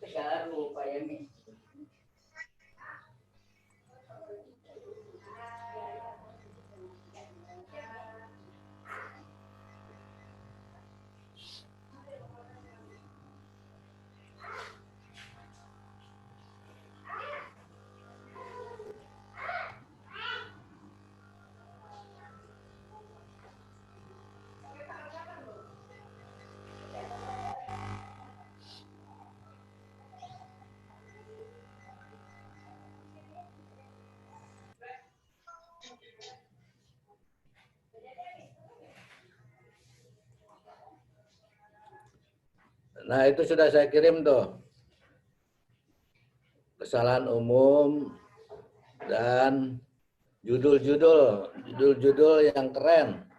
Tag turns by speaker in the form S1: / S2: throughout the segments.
S1: Sekarang lupa ya nih. Nah, itu sudah saya kirim tuh. Kesalahan umum dan judul-judul yang keren.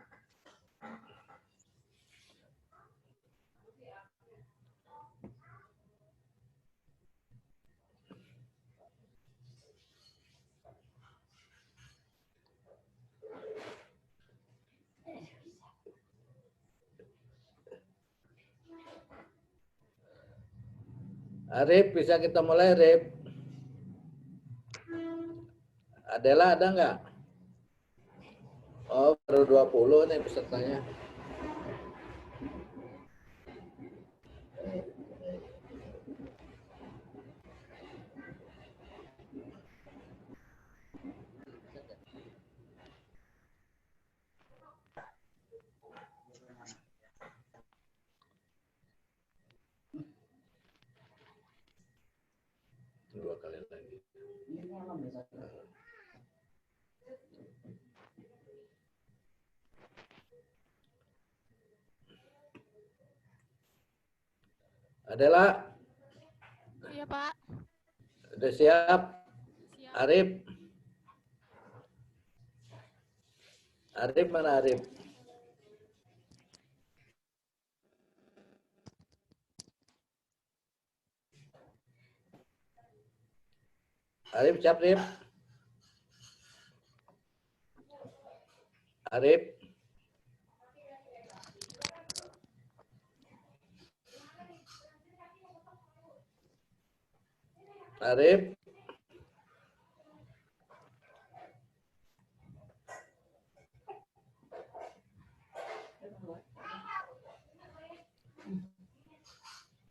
S1: Arif, bisa kita mulai, Arif? Adela ada nggak? Oh, baru 20 nih pesertanya. Dua kali lagi. Adela?
S2: Iya, Pak.
S1: Udah siap?
S2: Siap.
S1: Arif? Arif mana Arif? Arif siap, Arif? Arif? Arif?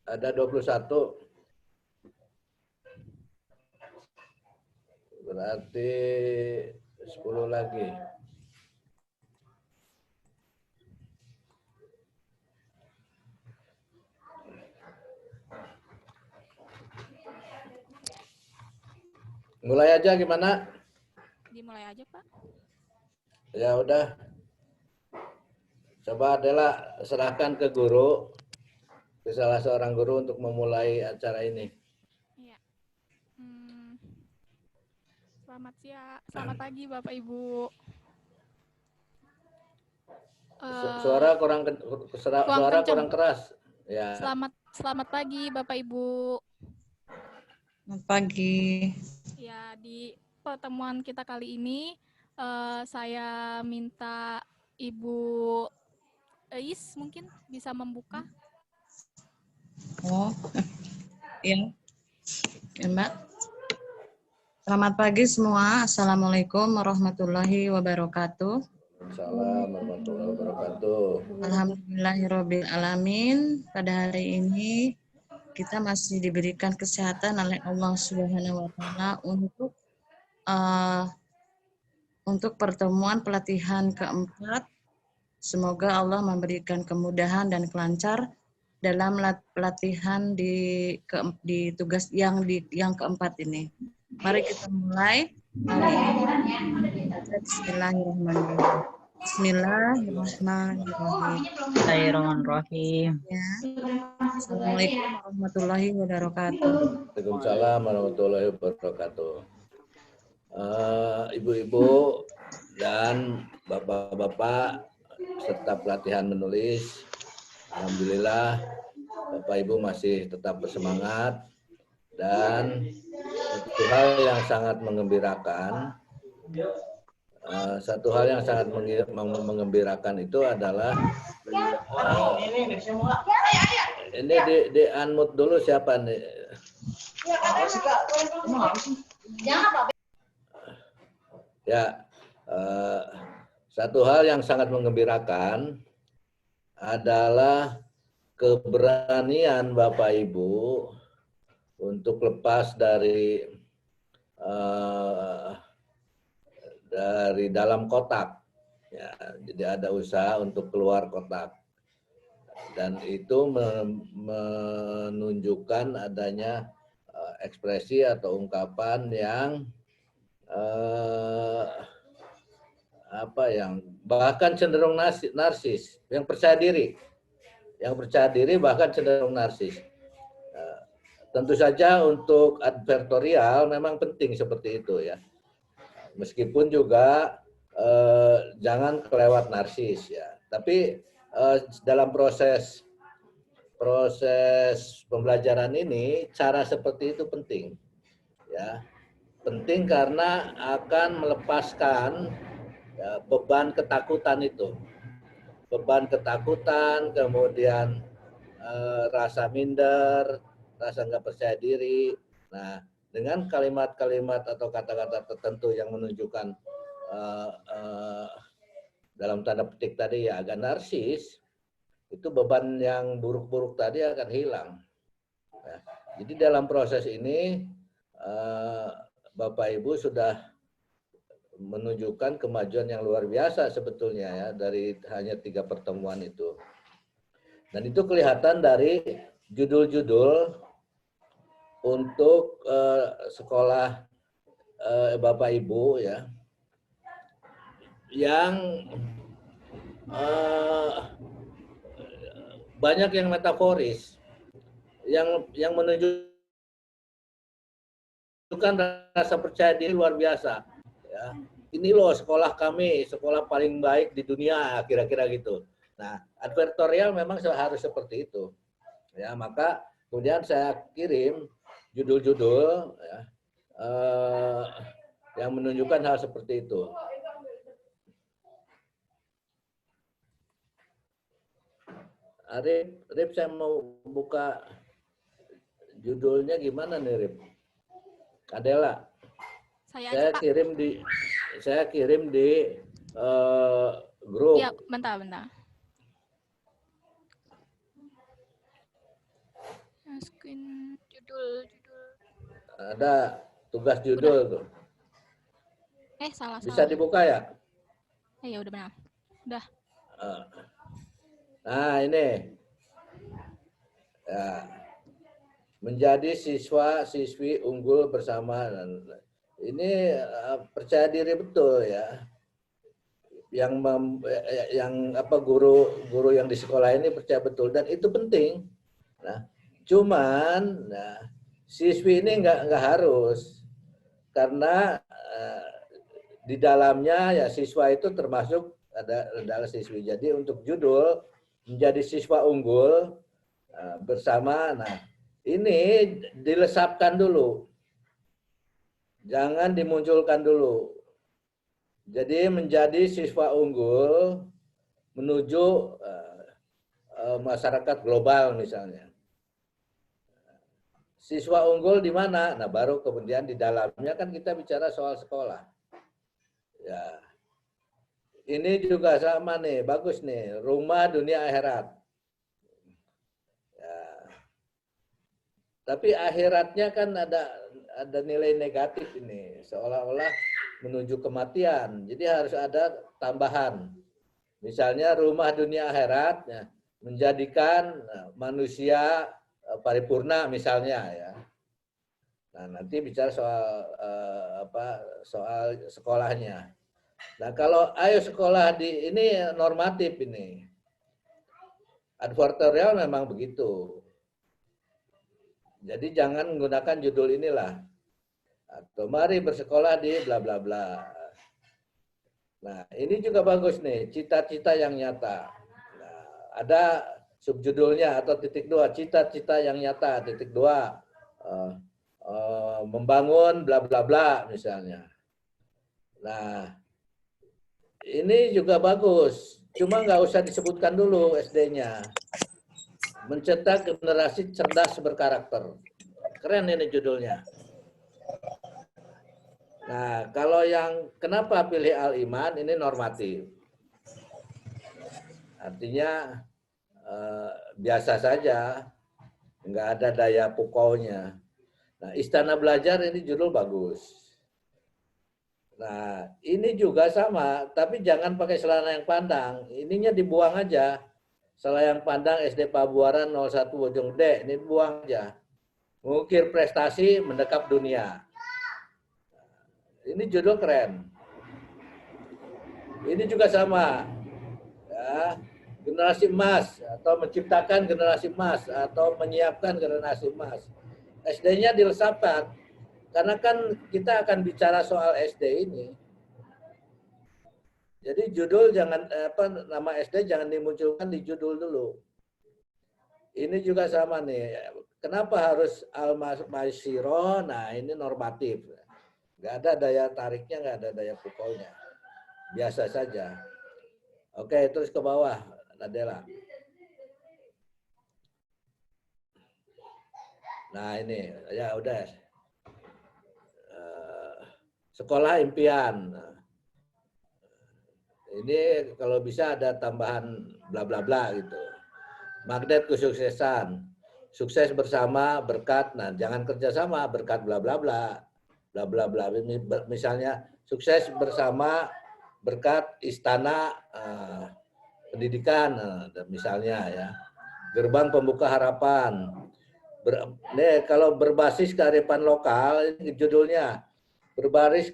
S1: Ada 21. Berarti 10 lagi. Mulai aja gimana?
S2: Dimulai aja, Pak.
S1: Ya udah. Coba Adela serahkan ke guru, ke salah seorang guru untuk memulai acara ini.
S2: Iya. Selamat siang, selamat pagi Bapak Ibu.
S1: Suara kurang keras. Ya.
S2: Selamat pagi Bapak Ibu.
S3: Selamat pagi.
S2: Ya, di pertemuan kita kali ini saya minta Ibu Eis mungkin bisa membuka.
S3: Oh, iya. Ya, Mbak. Selamat pagi semua. Assalamualaikum warahmatullahi wabarakatuh.
S1: Assalamualaikum warahmatullahi wabarakatuh.
S3: Alhamdulillahirabbil alamin. Pada hari ini kita masih diberikan kesehatan oleh Allah Subhanahu wa taala untuk pertemuan pelatihan keempat. Semoga Allah memberikan kemudahan dan kelancar dalam pelatihan di tugas yang keempat ini. Mari kita mulai hari ini. Bismillahirrahmanirrahim.
S4: Bismillahirrahmanirrahim.
S3: Ya. Assalamualaikum warahmatullahi wabarakatuh.
S1: Waalaikumsalam warahmatullahi wabarakatuh. Ibu-ibu dan bapak-bapak serta pelatihan menulis, alhamdulillah Bapak Ibu masih tetap bersemangat dan untuk satu hal yang sangat mengembirakan. Satu hal yang sangat mengembirakan itu adalah ini di unmute dulu siapa nih? Ya, satu hal yang sangat mengembirakan adalah keberanian Bapak Ibu untuk lepas dari dalam kotak. Ya, jadi ada usaha untuk keluar kotak. Dan itu menunjukkan adanya ekspresi atau ungkapan yang bahkan cenderung narsis, yang percaya diri. Yang percaya diri bahkan cenderung narsis. Tentu saja untuk advertorial memang penting seperti itu ya. Meskipun juga jangan kelewat narsis ya. Tapi dalam proses pembelajaran ini cara seperti itu penting ya. Penting karena akan melepaskan ya, beban ketakutan itu. Beban ketakutan, kemudian rasa minder, rasa nggak percaya diri. Nah, dengan kalimat-kalimat atau kata-kata tertentu yang menunjukkan dalam tanda petik tadi ya agak narsis, itu beban yang buruk-buruk tadi akan hilang. Nah, jadi dalam proses ini Bapak Ibu sudah menunjukkan kemajuan yang luar biasa sebetulnya ya dari hanya 3 pertemuan itu. Dan itu kelihatan dari judul-judul untuk sekolah Bapak Ibu ya, yang banyak yang metaforis, yang menunjukkan rasa percaya diri luar biasa. Ya. Ini loh sekolah kami, sekolah paling baik di dunia, kira-kira gitu. Nah, advertorial memang harus seperti itu. Ya, maka kemudian saya kirim judul-judul ya, yang menunjukkan hal seperti itu. Rip, saya mau buka judulnya gimana nih, Rip? Adela. Saya kirim di grup.
S2: Iya, bentar. Screen judul.
S1: Ada tugas judul tuh.
S2: Salah.
S1: Bisa dibuka ya?
S2: Ya udah benar. Udah.
S1: Nah, ini. Ya. Menjadi siswa-siswi unggul bersama. Ini percaya diri betul ya. Guru yang di sekolah ini percaya betul dan itu penting. Nah, cuman siswi ini nggak harus karena di dalamnya ya siswa itu termasuk adalah siswi. Jadi untuk judul menjadi siswa unggul bersama. Nah, ini dilesapkan dulu. Jangan dimunculkan dulu. Jadi menjadi siswa unggul menuju masyarakat global misalnya. Siswa unggul di mana? Nah, baru kemudian di dalamnya kan kita bicara soal sekolah. Ya. Ini juga sama nih, bagus nih, rumah dunia akhirat. Ya. Tapi akhiratnya kan ada nilai negatif ini, seolah-olah menuju kematian. Jadi harus ada tambahan. Misalnya rumah dunia akhirat ya, menjadikan manusia paripurna misalnya ya. Nah, nanti bicara soal sekolahnya. Nah, kalau ayo sekolah di ini normatif ini. Advertorial memang begitu. Jadi jangan menggunakan judul inilah. Atau mari bersekolah di bla bla bla. Nah, ini juga bagus nih, cita-cita yang nyata. Nah, ada subjudulnya atau titik 2, cita-cita yang nyata, titik 2. membangun bla bla bla misalnya. Nah, ini juga bagus. Cuma nggak usah disebutkan dulu SD-nya. Mencetak generasi cerdas berkarakter. Keren ini judulnya. Nah, kalau yang kenapa pilih Al-Iman, ini normatif. Artinya biasa saja, nggak ada daya pukaunya. Nah, Istana Belajar ini judul bagus. Nah, ini juga sama, tapi jangan pakai celana yang pandang. Ininya dibuang aja. Celana yang pandang SD Pabuaran 01 Bojonggede, ini buang aja. Mengukir prestasi mendekap dunia. Ini judul keren. Ini juga sama. Ya, generasi emas atau menciptakan generasi emas atau menyiapkan generasi emas. SD-nya dilesapkan karena kan kita akan bicara soal SD ini. Jadi judul jangan nama SD jangan dimunculkan di judul dulu. Ini juga sama nih. Kenapa harus al-maisiro? Nah, ini normatif. Nggak ada daya tariknya, nggak ada daya pukulnya. Biasa saja. Oke, terus ke bawah. Nadela. Nah ini, ya udah. Sekolah impian. Ini kalau bisa ada tambahan bla bla bla gitu. Magnet kesuksesan. Sukses bersama berkat. Nah, jangan kerjasama berkat bla bla bla. Bla bla bla. Misalnya sukses bersama berkat istana pendidikan misalnya ya. Gerbang pembuka harapan. Kalau berbasis kearifan lokal ini judulnya berbasis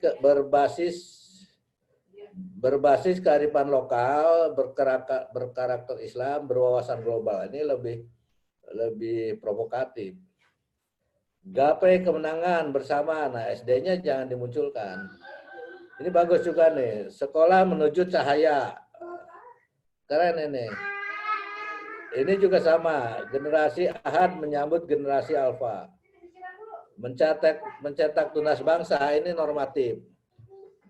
S1: kearifan lokal, berkarakter Islam, berwawasan global. Ini lebih provokatif. Gapai kemenangan bersama. Nah, SD-nya jangan dimunculkan. Ini bagus juga nih. Sekolah menuju cahaya. Keren ini. Ini juga sama. Generasi Ahad menyambut generasi Alfa. Mencetak tunas bangsa ini normatif.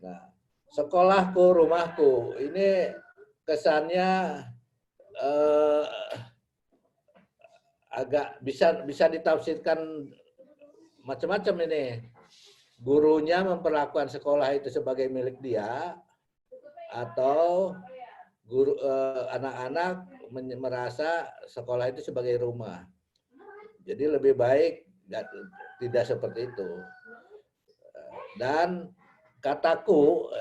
S1: Nah, sekolahku, rumahku. Ini kesannya agak bisa ditafsirkan macam-macam ini. Gurunya memperlakukan sekolah itu sebagai milik dia, atau guru anak-anak merasa sekolah itu sebagai rumah. Jadi lebih baik tidak seperti itu. Dan kataku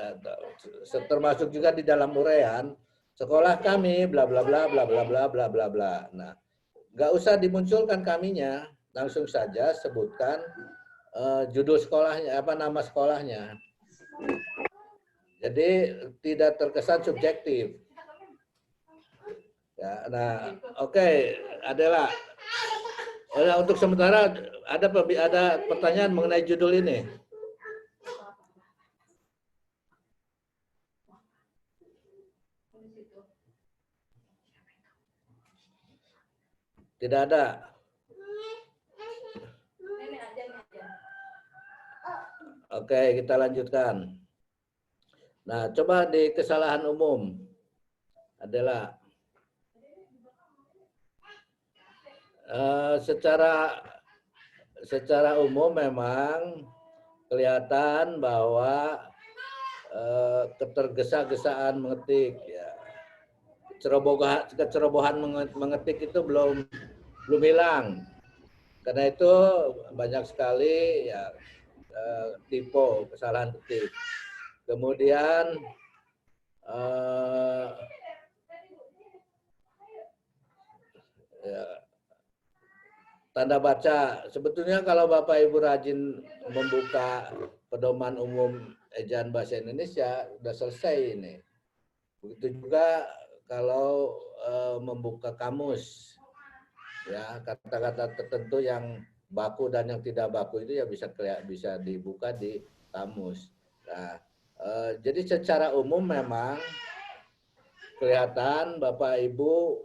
S1: termasuk juga di dalam uraian, sekolah kami bla bla bla bla bla bla bla bla bla. Nah, nggak usah dimunculkan kaminya, langsung saja sebutkan judul sekolahnya, apa nama sekolahnya. Jadi tidak terkesan subjektif. Ya, nah, oke, Adela. Untuk sementara ada pertanyaan mengenai judul ini. Tidak ada. Oke, kita lanjutkan. Nah, coba di kesalahan umum adalah secara umum memang kelihatan bahwa ketergesa-gesaan mengetik, ya, kecerobohan mengetik itu belum hilang. Karena itu banyak sekali ya typo, kesalahan ketik. Kemudian ya, tanda baca. Sebetulnya kalau Bapak Ibu rajin membuka pedoman umum ejaan bahasa Indonesia, sudah selesai ini. Begitu juga kalau membuka kamus, ya, kata-kata tertentu yang baku dan yang tidak baku itu ya bisa dibuka di kamus. Nah, jadi secara umum memang kelihatan Bapak Ibu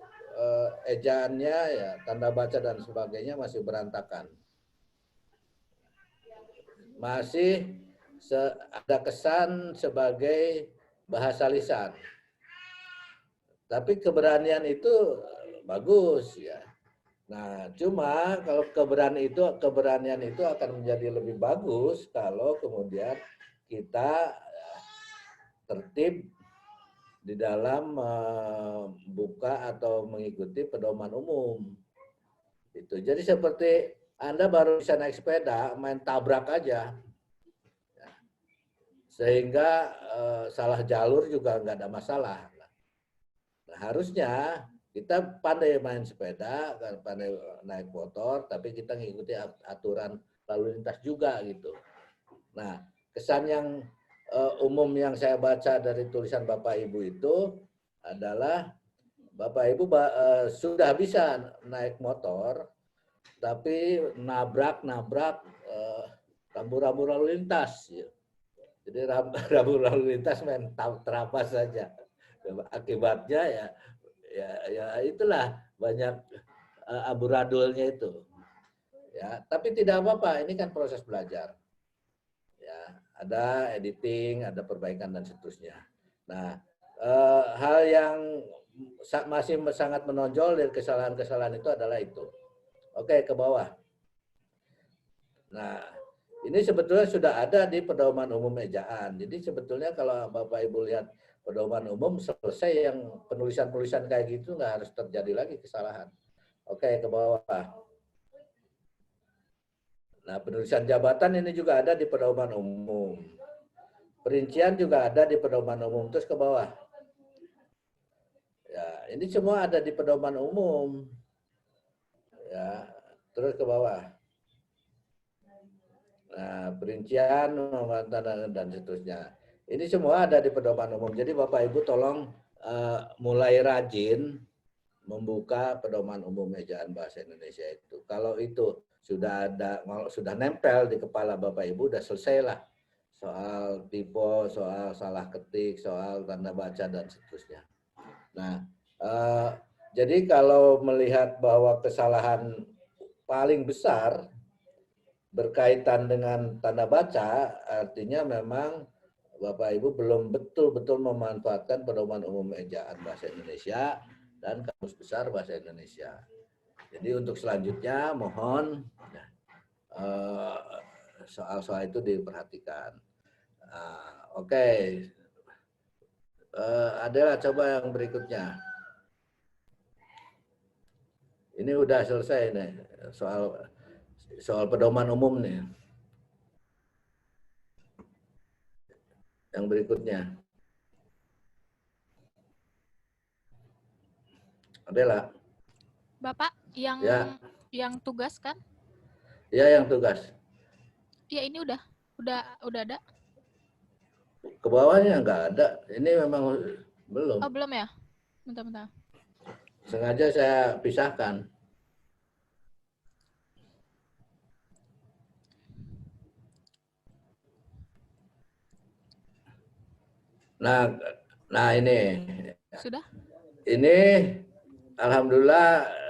S1: ejaannya ya tanda baca dan sebagainya masih berantakan. masih ada kesan sebagai bahasa lisan. Tapi keberanian itu bagus ya. Nah, cuma kalau keberanian itu akan menjadi lebih bagus kalau kemudian kita tertib di dalam membuka atau mengikuti pedoman umum. Itu. Jadi seperti Anda baru bisa naik sepeda, main tabrak aja. Sehingga salah jalur juga nggak ada masalah. Nah, harusnya kita pandai main sepeda, pandai naik motor, tapi kita ngikuti aturan lalu lintas juga gitu. Nah, kesan yang umum yang saya baca dari tulisan Bapak Ibu itu adalah Bapak Ibu sudah bisa naik motor, tapi nabrak rambu-rambu lalu lintas. Jadi rambu lalu lintas main terabas saja. Akibatnya ya itulah banyak amburadulnya itu. Ya, tapi tidak apa-apa, ini kan proses belajar. Ya, ada editing, ada perbaikan dan seterusnya. Nah, hal yang masih sangat menonjol dari kesalahan-kesalahan itu adalah itu. Oke, ke bawah. Nah, ini sebetulnya sudah ada di pedoman umum ejaan. Jadi sebetulnya kalau Bapak Ibu lihat pedoman umum selesai yang penulisan-penulisan kayak gitu nggak harus terjadi lagi kesalahan. Oke, ke bawah. Nah, penulisan jabatan ini juga ada di pedoman umum. Perincian juga ada di pedoman umum. Terus ke bawah. Ya, ini semua ada di pedoman umum. Ya, terus ke bawah. Nah, perincian dan seterusnya. Ini semua ada di pedoman umum. Jadi Bapak Ibu tolong mulai rajin membuka pedoman umum ejaan bahasa Indonesia itu. Kalau itu sudah ada, kalau sudah nempel di kepala Bapak Ibu, udah selesai lah. Soal typo, soal salah ketik, soal tanda baca dan seterusnya. Nah, jadi kalau melihat bahwa kesalahan paling besar berkaitan dengan tanda baca, artinya memang Bapak Ibu belum betul-betul memanfaatkan pedoman umum ejaan bahasa Indonesia dan kamus besar bahasa Indonesia. Jadi untuk selanjutnya mohon soal-soal itu diperhatikan. Oke. Adalah coba yang berikutnya. Ini udah selesai nih soal pedoman umum nih. Yang berikutnya. Adela.
S2: Bapak
S1: Ya.
S2: yang tugas kan?
S1: Ya, yang tugas.
S2: Ya, ini udah ada.
S1: Ke bawahnya nggak ada. Ini memang belum.
S2: Oh, belum ya? Bentar.
S1: Sengaja saya pisahkan. Nah ini.
S2: Sudah?
S1: Ini alhamdulillah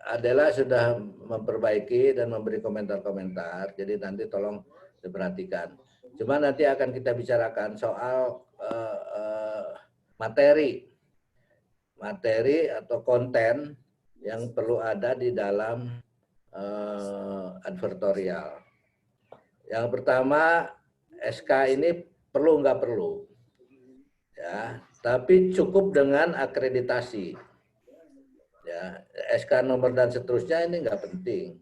S1: Adela sudah memperbaiki dan memberi komentar-komentar. Jadi nanti tolong diperhatikan. Cuma nanti akan kita bicarakan soal materi atau konten yang perlu ada di dalam advertorial. Yang pertama, SK ini perlu nggak perlu, ya. Tapi cukup dengan akreditasi. Ya, SK nomor dan seterusnya ini nggak penting.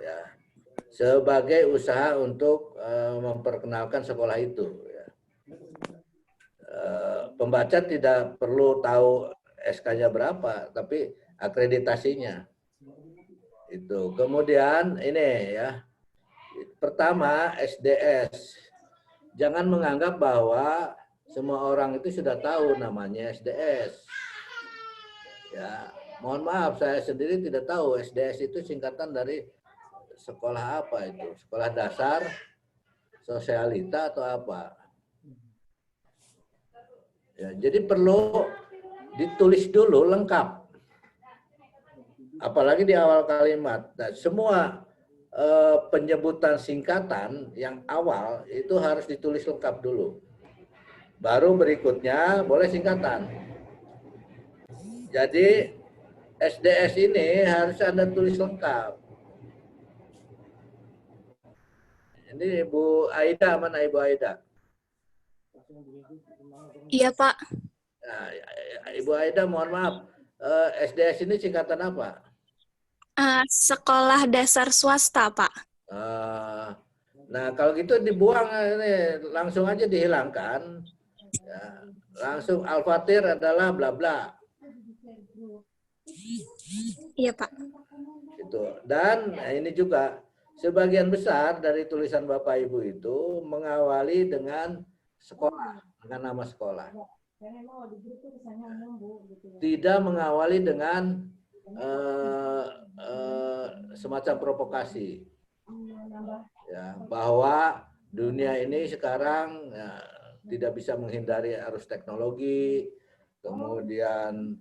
S1: Ya, sebagai usaha untuk memperkenalkan sekolah itu. Ya. Pembaca tidak perlu tahu SK-nya berapa, tapi akreditasinya. Itu. Kemudian ini ya. Pertama, SDS. Jangan menganggap bahwa semua orang itu sudah tahu namanya SDS. Ya, mohon maaf, saya sendiri tidak tahu SDS itu singkatan dari sekolah apa itu? Sekolah dasar, sosialita atau apa? Ya, jadi perlu ditulis dulu lengkap. Apalagi di awal kalimat. Nah, semua penyebutan singkatan yang awal itu harus ditulis lengkap dulu. Baru berikutnya boleh singkatan. Jadi SDS ini harus Anda tulis lengkap. Ini Ibu Aida, mana Ibu Aida?
S2: Iya, Pak.
S1: Nah, Ibu Aida, mohon maaf, SDS ini singkatan apa?
S2: Sekolah dasar swasta, Pak.
S1: Nah, kalau gitu dibuang ini, langsung aja dihilangkan. Ya, langsung Al-Fatir adalah bla bla.
S2: Iya, Pak.
S1: Gitu. Dan ini juga sebagian besar dari tulisan Bapak Ibu itu mengawali dengan sekolah, dengan nama sekolah. Tidak mengawali dengan semacam provokasi. Ya, bahwa dunia ini sekarang ya, tidak bisa menghindari arus teknologi, kemudian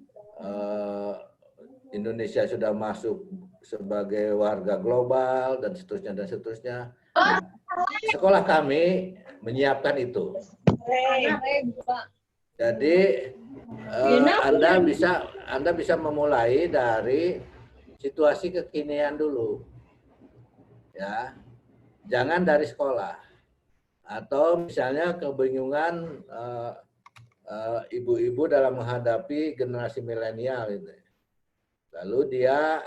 S1: Indonesia sudah masuk sebagai warga global dan seterusnya dan seterusnya. Sekolah kami menyiapkan itu. Jadi Anda bisa memulai dari situasi kekinian dulu, ya, jangan dari sekolah. Atau misalnya kebingungan ibu-ibu dalam menghadapi generasi milenial itu. Lalu dia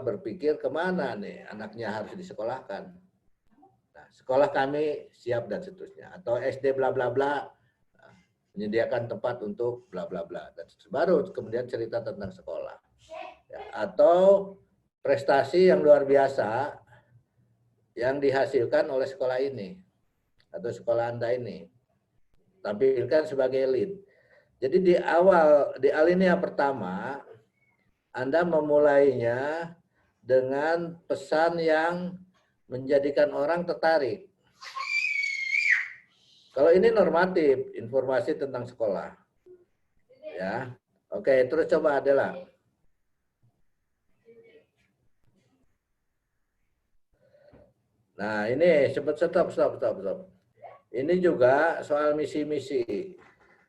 S1: berpikir kemana nih anaknya harus disekolahkan. Nah, sekolah kami siap dan seterusnya. Atau SD bla bla bla menyediakan tempat untuk bla bla bla dan baru kemudian cerita tentang sekolah. Ya, atau prestasi yang luar biasa yang dihasilkan oleh sekolah ini atau sekolah Anda ini. Tampilkan sebagai lead. Jadi di alinea pertama Anda memulainya dengan pesan yang menjadikan orang tertarik. Kalau ini normatif, informasi tentang sekolah. Ya. Oke, terus coba Adela. Nah, ini stop. Ini juga soal misi-misi.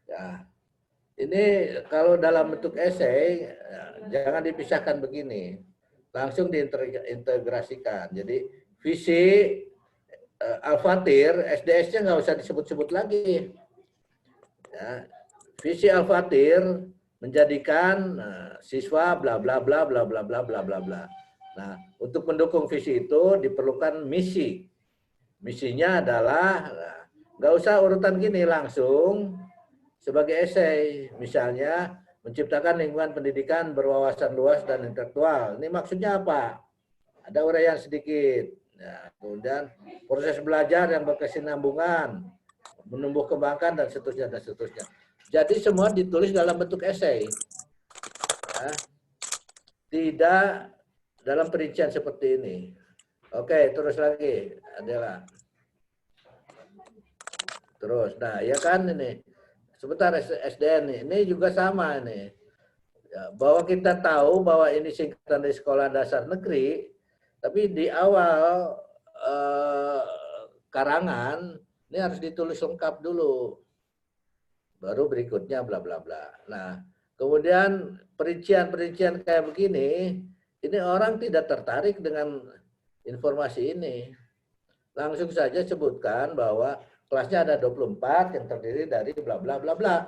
S1: Ya. Ini kalau dalam bentuk esai jangan dipisahkan begini. Langsung diintegrasikan. Jadi visi Al-Fatir, SDS-nya nggak usah disebut-sebut lagi. Ya. Visi Al-Fatir menjadikan siswa bla bla bla bla bla bla bla bla bla. Nah, untuk mendukung visi itu diperlukan misi. Misinya adalah nggak usah urutan gini, langsung sebagai esai. Misalnya menciptakan lingkungan pendidikan berwawasan luas dan intelektual. Ini maksudnya apa? Ada uraian sedikit. Ya, kemudian proses belajar yang berkesinambungan, menumbuh kembangkan dan seterusnya dan seterusnya. Jadi semua ditulis dalam bentuk esai. Ya. Tidak dalam perincian seperti ini. Oke, terus lagi adalah terus. Nah, ya kan ini. Sebentar SDN ini juga sama ini. Ya, bahwa kita tahu bahwa ini singkatan dari sekolah dasar negeri, tapi di awal karangan ini harus ditulis lengkap dulu. Baru berikutnya bla bla bla. Nah, kemudian perincian-perincian kayak begini, ini orang tidak tertarik dengan informasi ini. Langsung saja sebutkan bahwa kelasnya ada 24 yang terdiri dari bla bla bla bla.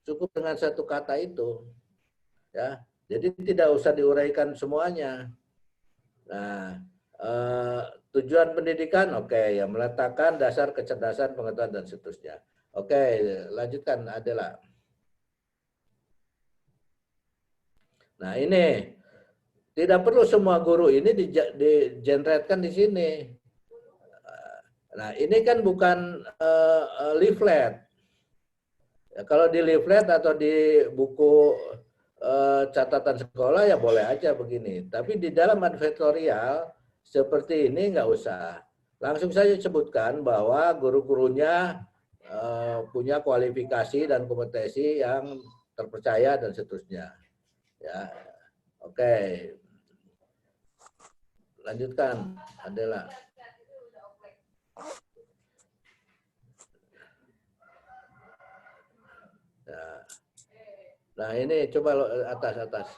S1: Cukup dengan satu kata itu. Ya. Jadi tidak usah diuraikan semuanya. Nah, tujuan pendidikan oke, ya meletakkan dasar kecerdasan, pengetahuan dan seterusnya. Oke, lanjutkan Adela. Nah, ini tidak perlu semua guru ini digeneratkan di sini. Nah, ini kan bukan leaflet. Ya, kalau di leaflet atau di buku catatan sekolah ya boleh aja begini. Tapi di dalam advertorial seperti ini nggak usah. Langsung saja sebutkan bahwa guru-gurunya punya kualifikasi dan kompetensi yang terpercaya dan seterusnya. Ya, oke. lanjutkan, Adela. Nah, ini coba atas.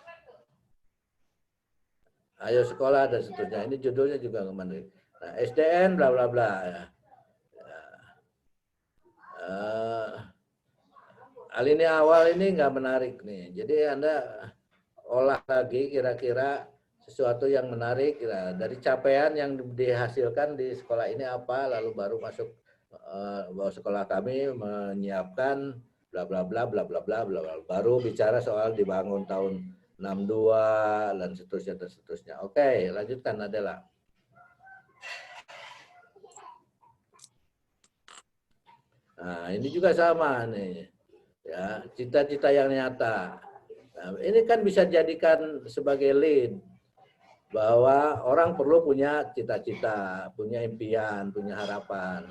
S1: Ayo sekolah dan seterusnya. Ini judulnya juga menarik. Nah, SDN bla bla bla. Alinea awal ini nggak menarik nih. Jadi Anda olah lagi kira-kira sesuatu yang menarik dari capaian yang dihasilkan di sekolah ini apa, lalu baru masuk bahwa sekolah kami menyiapkan bla bla bla bla bla bla bla, baru bicara soal dibangun tahun 62 dan seterusnya. Oke, lanjutkan Adela. Nah, ini juga sama nih. Ya, cita-cita yang nyata. Nah, ini kan bisa jadikan sebagai lead bahwa orang perlu punya cita-cita, punya impian, punya harapan.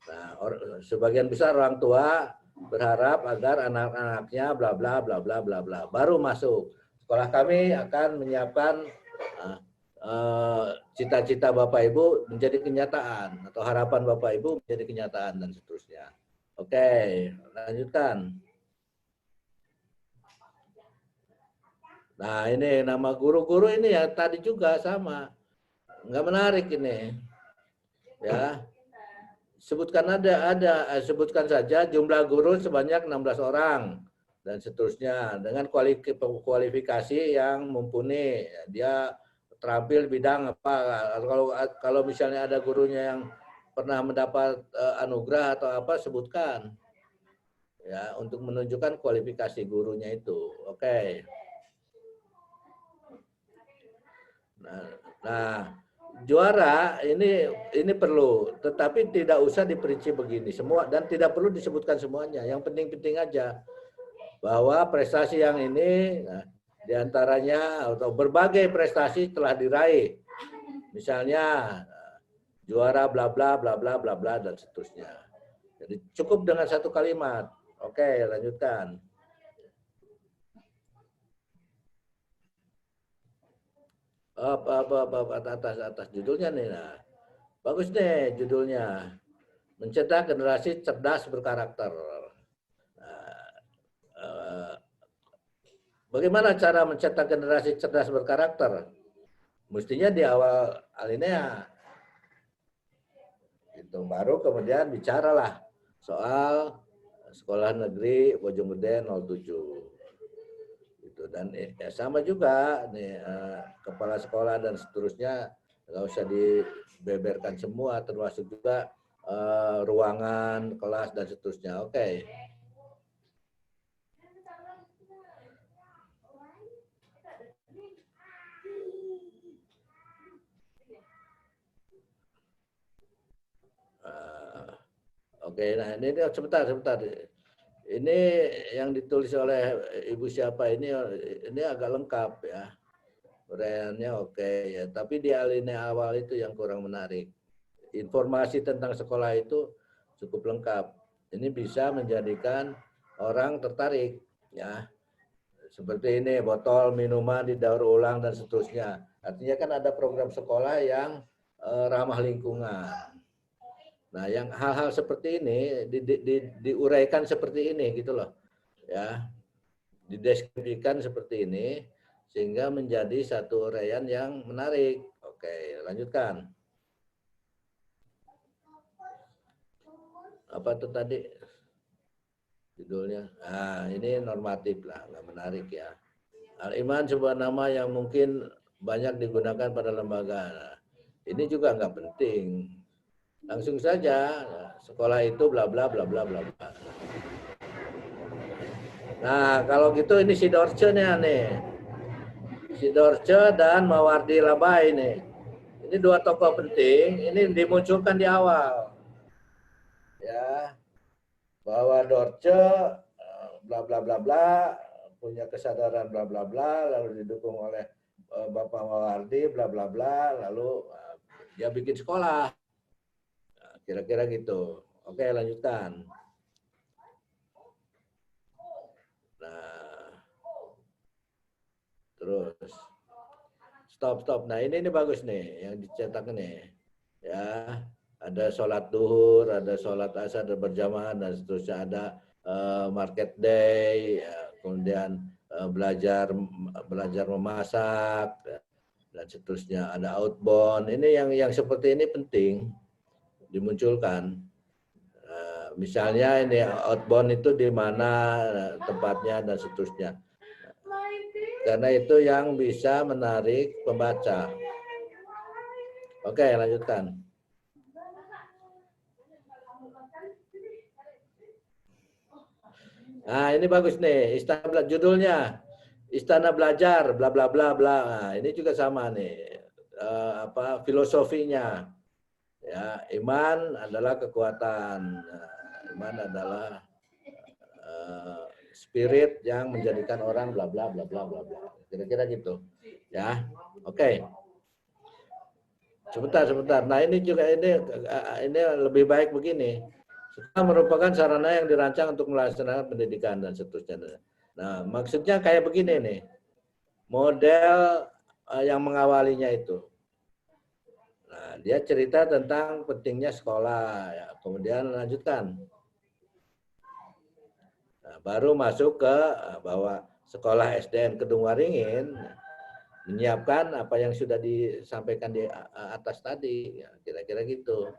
S1: Nah, sebagian besar orang tua berharap agar anak-anaknya bla bla bla bla bla bla baru masuk. Sekolah kami akan menyiapkan cita-cita Bapak Ibu menjadi kenyataan atau harapan Bapak Ibu menjadi kenyataan dan seterusnya. Oke, lanjutkan. Nah, ini nama guru-guru ini ya tadi juga sama. Nggak menarik ini. Ya. Sebutkan sebutkan saja jumlah guru sebanyak 16 orang dan seterusnya dengan kualifikasi yang mumpuni. Dia terampil bidang apa. Kalau misalnya ada gurunya yang pernah mendapat anugerah atau apa, sebutkan. Ya, untuk menunjukkan kualifikasi gurunya itu. Oke. Nah, juara ini perlu, tetapi tidak usah diperinci begini semua dan tidak perlu disebutkan semuanya. Yang penting-penting aja bahwa prestasi yang ini diantaranya atau berbagai prestasi telah diraih. Misalnya juara bla bla bla bla bla bla dan seterusnya. Jadi cukup dengan satu kalimat. Oke, lanjutkan. Atas judulnya nih. Nah, bagus nih judulnya. Mencetak generasi cerdas berkarakter. Bagaimana cara mencetak generasi cerdas berkarakter? Mestinya di awal alinea. Itu baru kemudian bicaralah soal sekolah negeri Bojonggede 07. Itu dan ya sama juga nih kepala sekolah dan seterusnya nggak usah dibeberkan semua, termasuk juga ruangan kelas dan seterusnya. Oke. Oke, nah ini sebentar. Ini yang ditulis oleh Ibu siapa ini agak lengkap ya. Uraiannya oke ya, tapi di alinea awal itu yang kurang menarik. Informasi tentang sekolah itu cukup lengkap. Ini bisa menjadikan orang tertarik ya. Seperti ini, botol minuman didaur ulang dan seterusnya. Artinya kan ada program sekolah yang ramah lingkungan. Nah, yang hal-hal seperti ini diuraikan seperti ini gitu loh. Ya. Dideskripsikan seperti ini sehingga menjadi satu uraian yang menarik. Oke, lanjutkan. Apa itu tadi judulnya? Nah, ini normatif lah, nggak menarik ya. Al-Iman sebuah nama yang mungkin banyak digunakan pada lembaga. Nah, ini juga nggak penting. Langsung saja sekolah itu bla bla bla bla bla bla. Nah, kalau gitu ini si Dorce nih. Si Dorce dan Mawardi Labai nih. Ini dua tokoh penting, ini dimunculkan di awal. Ya. Bahwa Dorce bla bla bla bla punya kesadaran bla bla bla lalu didukung oleh Bapak Mawardi bla bla bla lalu dia bikin sekolah. Kira-kira gitu. Oke, lanjutkan. Nah, terus Stop. Nah ini bagus nih yang dicetak nih. Ya, ada sholat duhur, ada sholat asar berjamaah dan seterusnya, ada market day, ya, kemudian belajar memasak dan seterusnya, ada outbound. Ini yang seperti ini penting dimunculkan. Misalnya ini outbound itu di mana tempatnya dan seterusnya. Karena itu yang bisa menarik pembaca. Oke, lanjutkan. Nah, ini bagus nih, judulnya Istana Belajar, bla bla bla bla. Nah, ini juga sama nih, filosofinya. Ya, iman adalah kekuatan. Iman adalah spirit yang menjadikan orang bla bla bla bla bla bla. Kira-kira gitu. Ya, oke. Sebentar. Nah ini juga ini lebih baik begini. Sekolah merupakan sarana yang dirancang untuk melaksanakan pendidikan dan seterusnya. Nah maksudnya kayak begini nih, model yang mengawalinya itu. Nah dia cerita tentang pentingnya sekolah, ya. Kemudian lanjutkan. Nah, baru masuk ke bahwa sekolah SDN Kedung Waringin menyiapkan apa yang sudah disampaikan di atas tadi, ya, kira-kira gitu.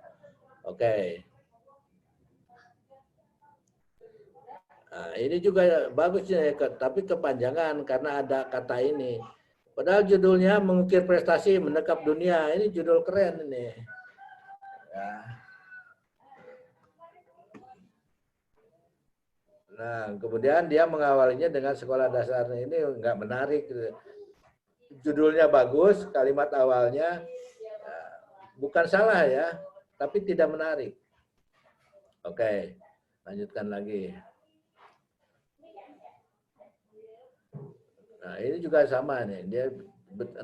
S1: Oke. Nah, ini juga bagus ya, tapi kepanjangan karena ada kata ini. Padahal judulnya mengukir prestasi menekap dunia. Ini judul keren ini. Ya. Nah, kemudian dia mengawalinya dengan sekolah dasar ini nggak menarik. Judulnya bagus, kalimat awalnya bukan salah ya, tapi tidak menarik. Oke, lanjutkan lagi. Nah, ini juga sama nih, dia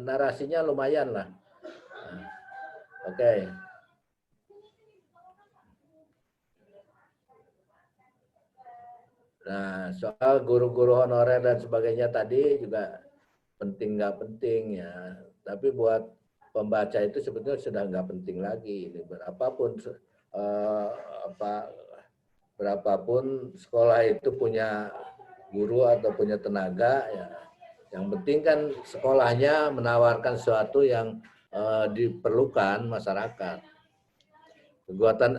S1: narasinya lumayan lah. Oke. Nah, soal guru-guru honorer dan sebagainya tadi juga penting nggak penting ya, tapi buat pembaca itu sebetulnya sudah nggak penting lagi. Berapapun sekolah itu punya guru atau punya tenaga ya, yang penting kan sekolahnya menawarkan sesuatu yang diperlukan masyarakat.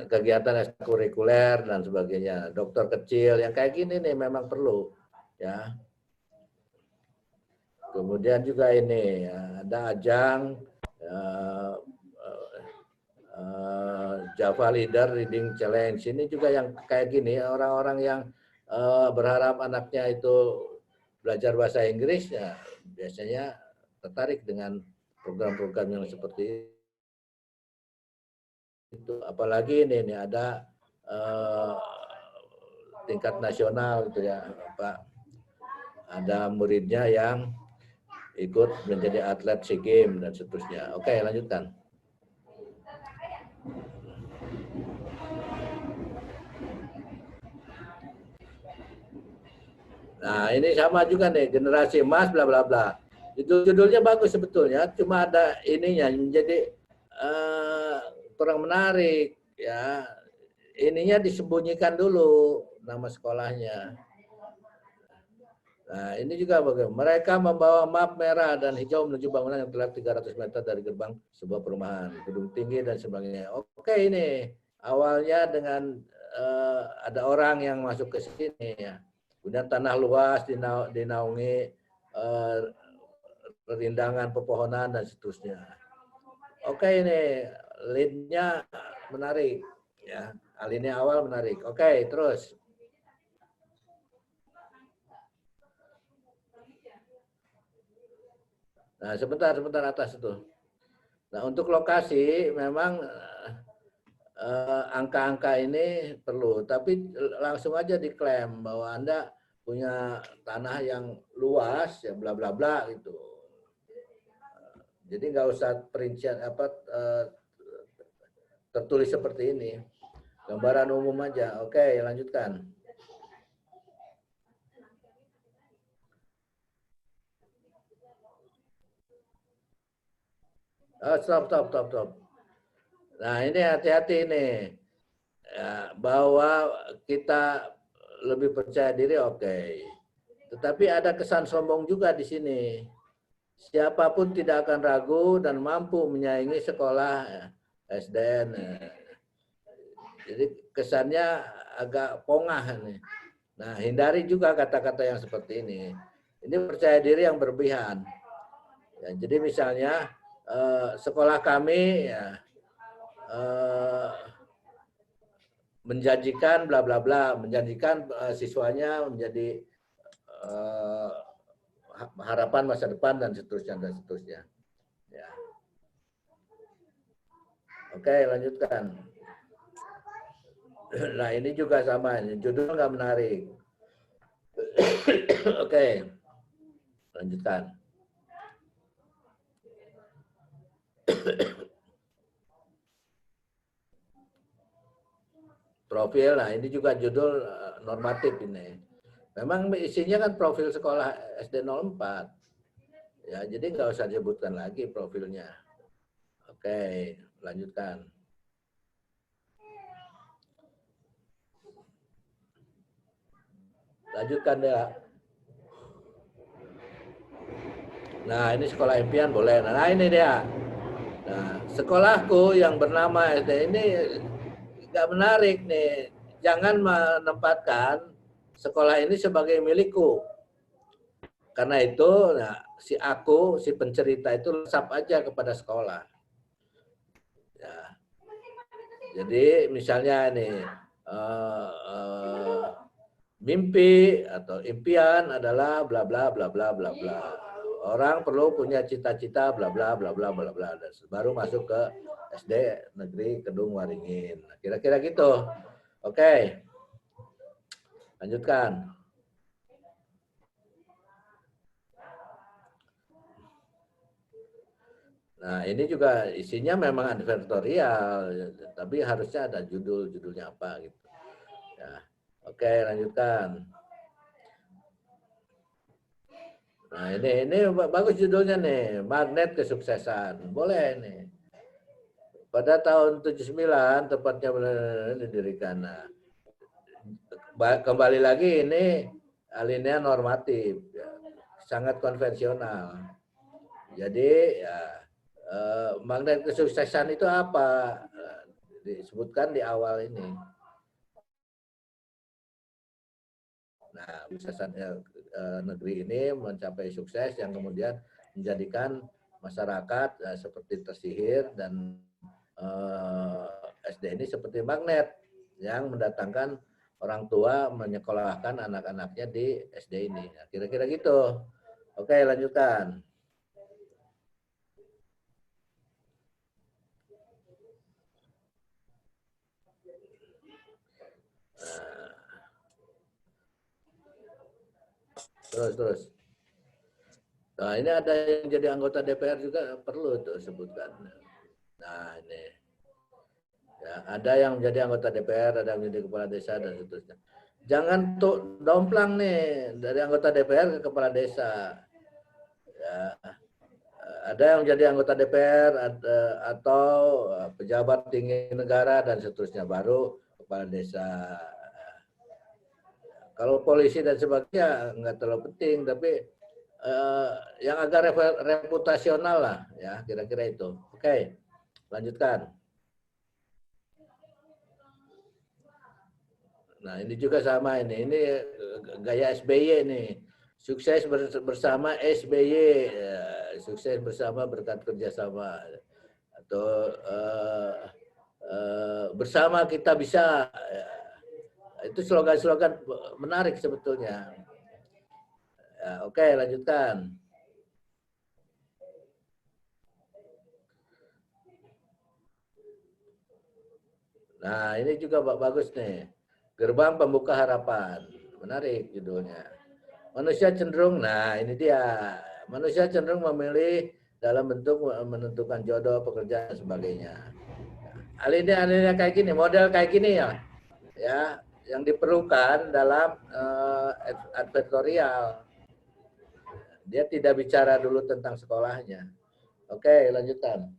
S1: Kegiatan ekstrakurikuler dan sebagainya, dokter kecil yang kayak gini nih memang perlu ya. Kemudian juga ini ada ajang Java Leader Reading Challenge. Ini juga yang kayak gini, orang-orang yang berharap anaknya itu belajar bahasa Inggris ya biasanya tertarik dengan program-program yang seperti itu. Apalagi ini ada tingkat nasional gitu ya, Pak. Ada muridnya yang ikut menjadi atlet SEA Games dan seterusnya. Oke, lanjutkan. Nah, ini sama juga nih, generasi emas bla bla bla. Judulnya bagus sebetulnya, cuma ada ininya menjadi kurang menarik ya. Ininya disembunyikan dulu nama sekolahnya. Nah, ini juga bagaimana. Mereka membawa map merah dan hijau menuju bangunan yang terlihat 300 meter dari gerbang sebuah perumahan, gedung tinggi dan sebagainya. Oke, ini awalnya dengan ada orang yang masuk ke sini ya. Kemudian tanah luas dinaungi perindangan pepohonan dan seterusnya. Oke, ini lead-nya menarik ya. Alinea awal menarik. Oke, terus. Nah, sebentar atas itu. Nah, untuk lokasi memang angka-angka ini perlu, tapi langsung aja diklaim bahwa Anda punya tanah yang luas ya bla bla bla gitu. Jadi nggak usah perincian tertulis seperti ini. Gambaran umum aja. Oke, lanjutkan. Oh, stop. Nah, ini hati-hati nih. Ya, bahwa kita lebih percaya diri, oke. Tetapi ada kesan sombong juga di sini. Siapapun tidak akan ragu dan mampu menyaingi sekolah SDN. Jadi kesannya agak pongah nih. Nah, hindari juga kata-kata yang seperti ini. Ini percaya diri yang berlebihan. Ya, jadi misalnya sekolah kami ya, menjanjikan bla bla bla, menjanjikan siswanya menjadi harapan masa depan dan seterusnya. Ya. Oke, lanjutkan. Nah, ini juga sama, judul nggak menarik. Oke, lanjutkan. Profil, nah ini juga judul normatif ini. Memang isinya kan profil sekolah SD 04. Ya, jadi nggak usah disebutkan lagi profilnya. Oke, lanjutkan. Lanjutkan ya. Nah, ini sekolah impian boleh. Nah, ini dia. Nah, sekolahku yang bernama SD ini nggak menarik nih. Jangan menempatkan sekolah ini sebagai milikku. Karena itu, nah, si pencerita itu lesap aja kepada sekolah. Ya. Jadi misalnya nih, mimpi atau impian adalah bla bla bla bla bla bla. Orang perlu punya cita-cita bla bla bla bla bla bla, dan baru masuk ke SD Negeri Kedung Waringin. Kira-kira gitu. Oke. Lanjutkan. Nah, ini juga isinya memang advertorial, tapi harusnya ada judulnya apa gitu. Ya. Oke, lanjutkan. Nah, ini bagus judulnya nih, Magnet Kesuksesan. Boleh nih. Pada tahun 79 tepatnya didirikan. Nah, kembali lagi ini alinea normatif, ya, sangat konvensional. Jadi ya, magnet kesuksesan itu apa? Disebutkan di awal ini. Nah, kesuksesan negeri ini mencapai sukses yang kemudian menjadikan masyarakat seperti tersihir, dan SD ini seperti magnet yang mendatangkan orang tua menyekolahkan anak-anaknya di SD ini. Nah, kira-kira gitu. Oke, lanjutkan. Terus. Nah, ini ada yang jadi anggota DPR juga perlu tuh sebutkan. Nah, ini. Ya, ada yang menjadi anggota DPR, ada yang menjadi kepala desa, dan seterusnya. Jangan tuh domplang nih dari anggota DPR ke kepala desa. Ya, ada yang menjadi anggota DPR atau pejabat tinggi negara dan seterusnya, baru kepala desa. Kalau polisi dan sebagainya nggak terlalu penting, tapi yang agak reputasional lah, ya kira-kira itu. Oke, lanjutkan. Nah, ini juga sama ini gaya SBY nih. Sukses bersama SBY, ya, sukses bersama berkat kerjasama, atau bersama kita bisa. Ya. Itu slogan-slogan menarik sebetulnya. Ya, oke, lanjutkan. Nah, ini juga bagus nih. Gerbang Pembuka Harapan. Menarik judulnya. Manusia cenderung, nah ini dia. Manusia cenderung memilih dalam bentuk menentukan jodoh, pekerjaan, dan sebagainya. Alinea kayak gini, model kayak gini ya. Ya, yang diperlukan dalam advertorial. Dia tidak bicara dulu tentang sekolahnya. Oke, lanjutkan.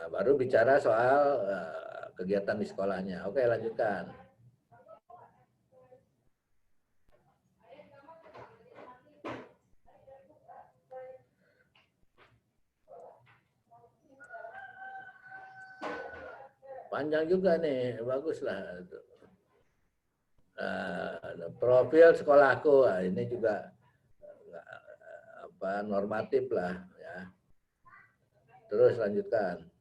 S1: Nah, baru bicara soal kegiatan di sekolahnya. Oke, lanjutkan. Panjang juga nih, bagus lah. Profil sekolahku, ini juga normatif lah ya. Terus lanjutkan.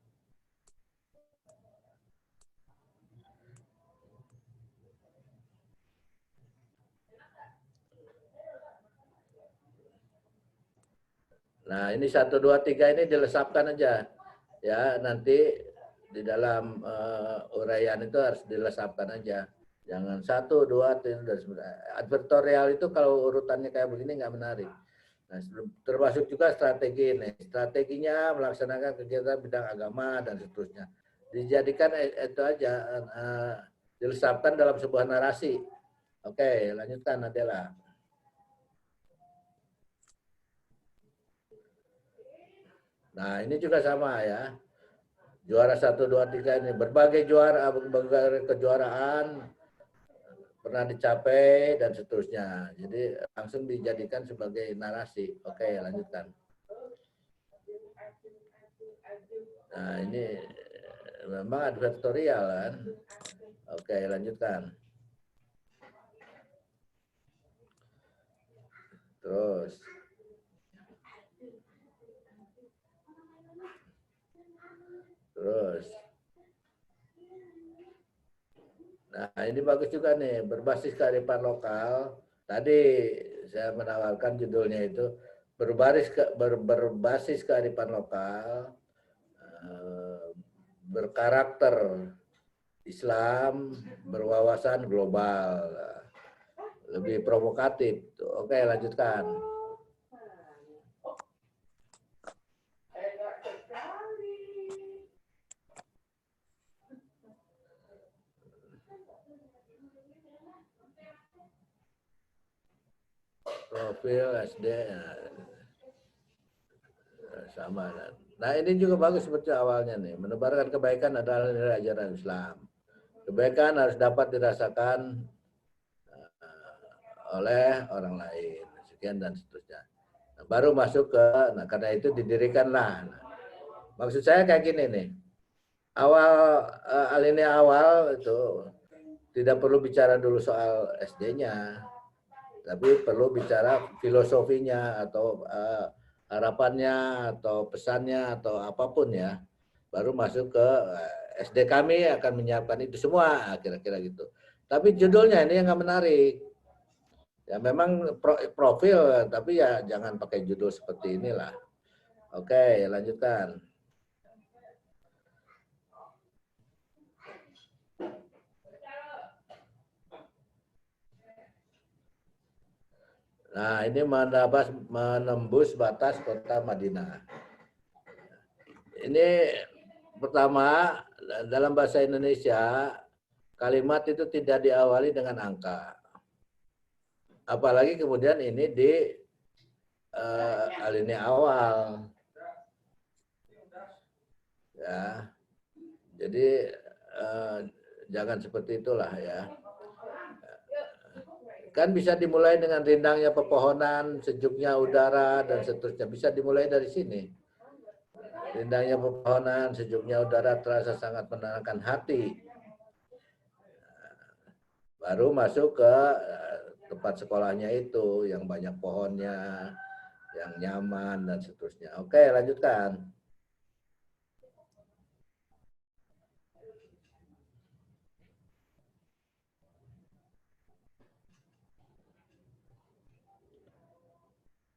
S1: Nah, ini 1, 2, 3 ini dilesapkan aja. Ya, nanti di dalam uraian itu harus dilesapkan aja. Jangan 1, 2, 3. Advertorial itu kalau urutannya kayak begini nggak menarik. Nah, termasuk juga strategi ini. Strateginya melaksanakan kegiatan bidang agama dan seterusnya. Dijadikan itu aja, dilesapkan dalam sebuah narasi. Oke, lanjutkan Nadela. Nah, ini juga sama ya. Juara 1, 2, 3 ini. Berbagai kejuaraan pernah dicapai dan seterusnya. Jadi langsung dijadikan sebagai narasi. Oke, lanjutkan. Nah, ini memang advertorial kan. Oke, lanjutkan. Terus. Nah, ini bagus juga nih, berbasis kearifan lokal. Tadi saya menawarkan judulnya itu berbasis kearifan lokal, berkarakter Islam, berwawasan global. Lebih provokatif. Oke, lanjutkan. Profil SD sama. Nah, ini juga bagus seperti awalnya nih. Menebarkan kebaikan adalah nilai ajaran Islam. Kebaikan harus dapat dirasakan oleh orang lain. Sekian dan seterusnya. Nah, baru masuk ke, nah karena itu didirikanlah. Nah, maksud saya kayak gini nih. Alinea awal itu tidak perlu bicara dulu soal SD-nya. Tapi perlu bicara filosofinya atau harapannya atau pesannya atau apapun ya. Baru masuk ke SD kami akan menyiapkan itu semua kira-kira gitu. Tapi judulnya ini yang nggak menarik. Ya memang profil tapi ya jangan pakai judul seperti inilah. Oke, lanjutkan. Nah, ini menembus batas kota Madinah. Ini pertama, dalam bahasa Indonesia, kalimat itu tidak diawali dengan angka. Apalagi kemudian ini di alinea awal. Ya. Jadi jangan seperti itulah ya. Kan bisa dimulai dengan rindangnya pepohonan, sejuknya udara, dan seterusnya. Bisa dimulai dari sini. Rindangnya pepohonan, sejuknya udara terasa sangat menenangkan hati. Baru masuk ke tempat sekolahnya itu, yang banyak pohonnya, yang nyaman, dan seterusnya. Oke, lanjutkan.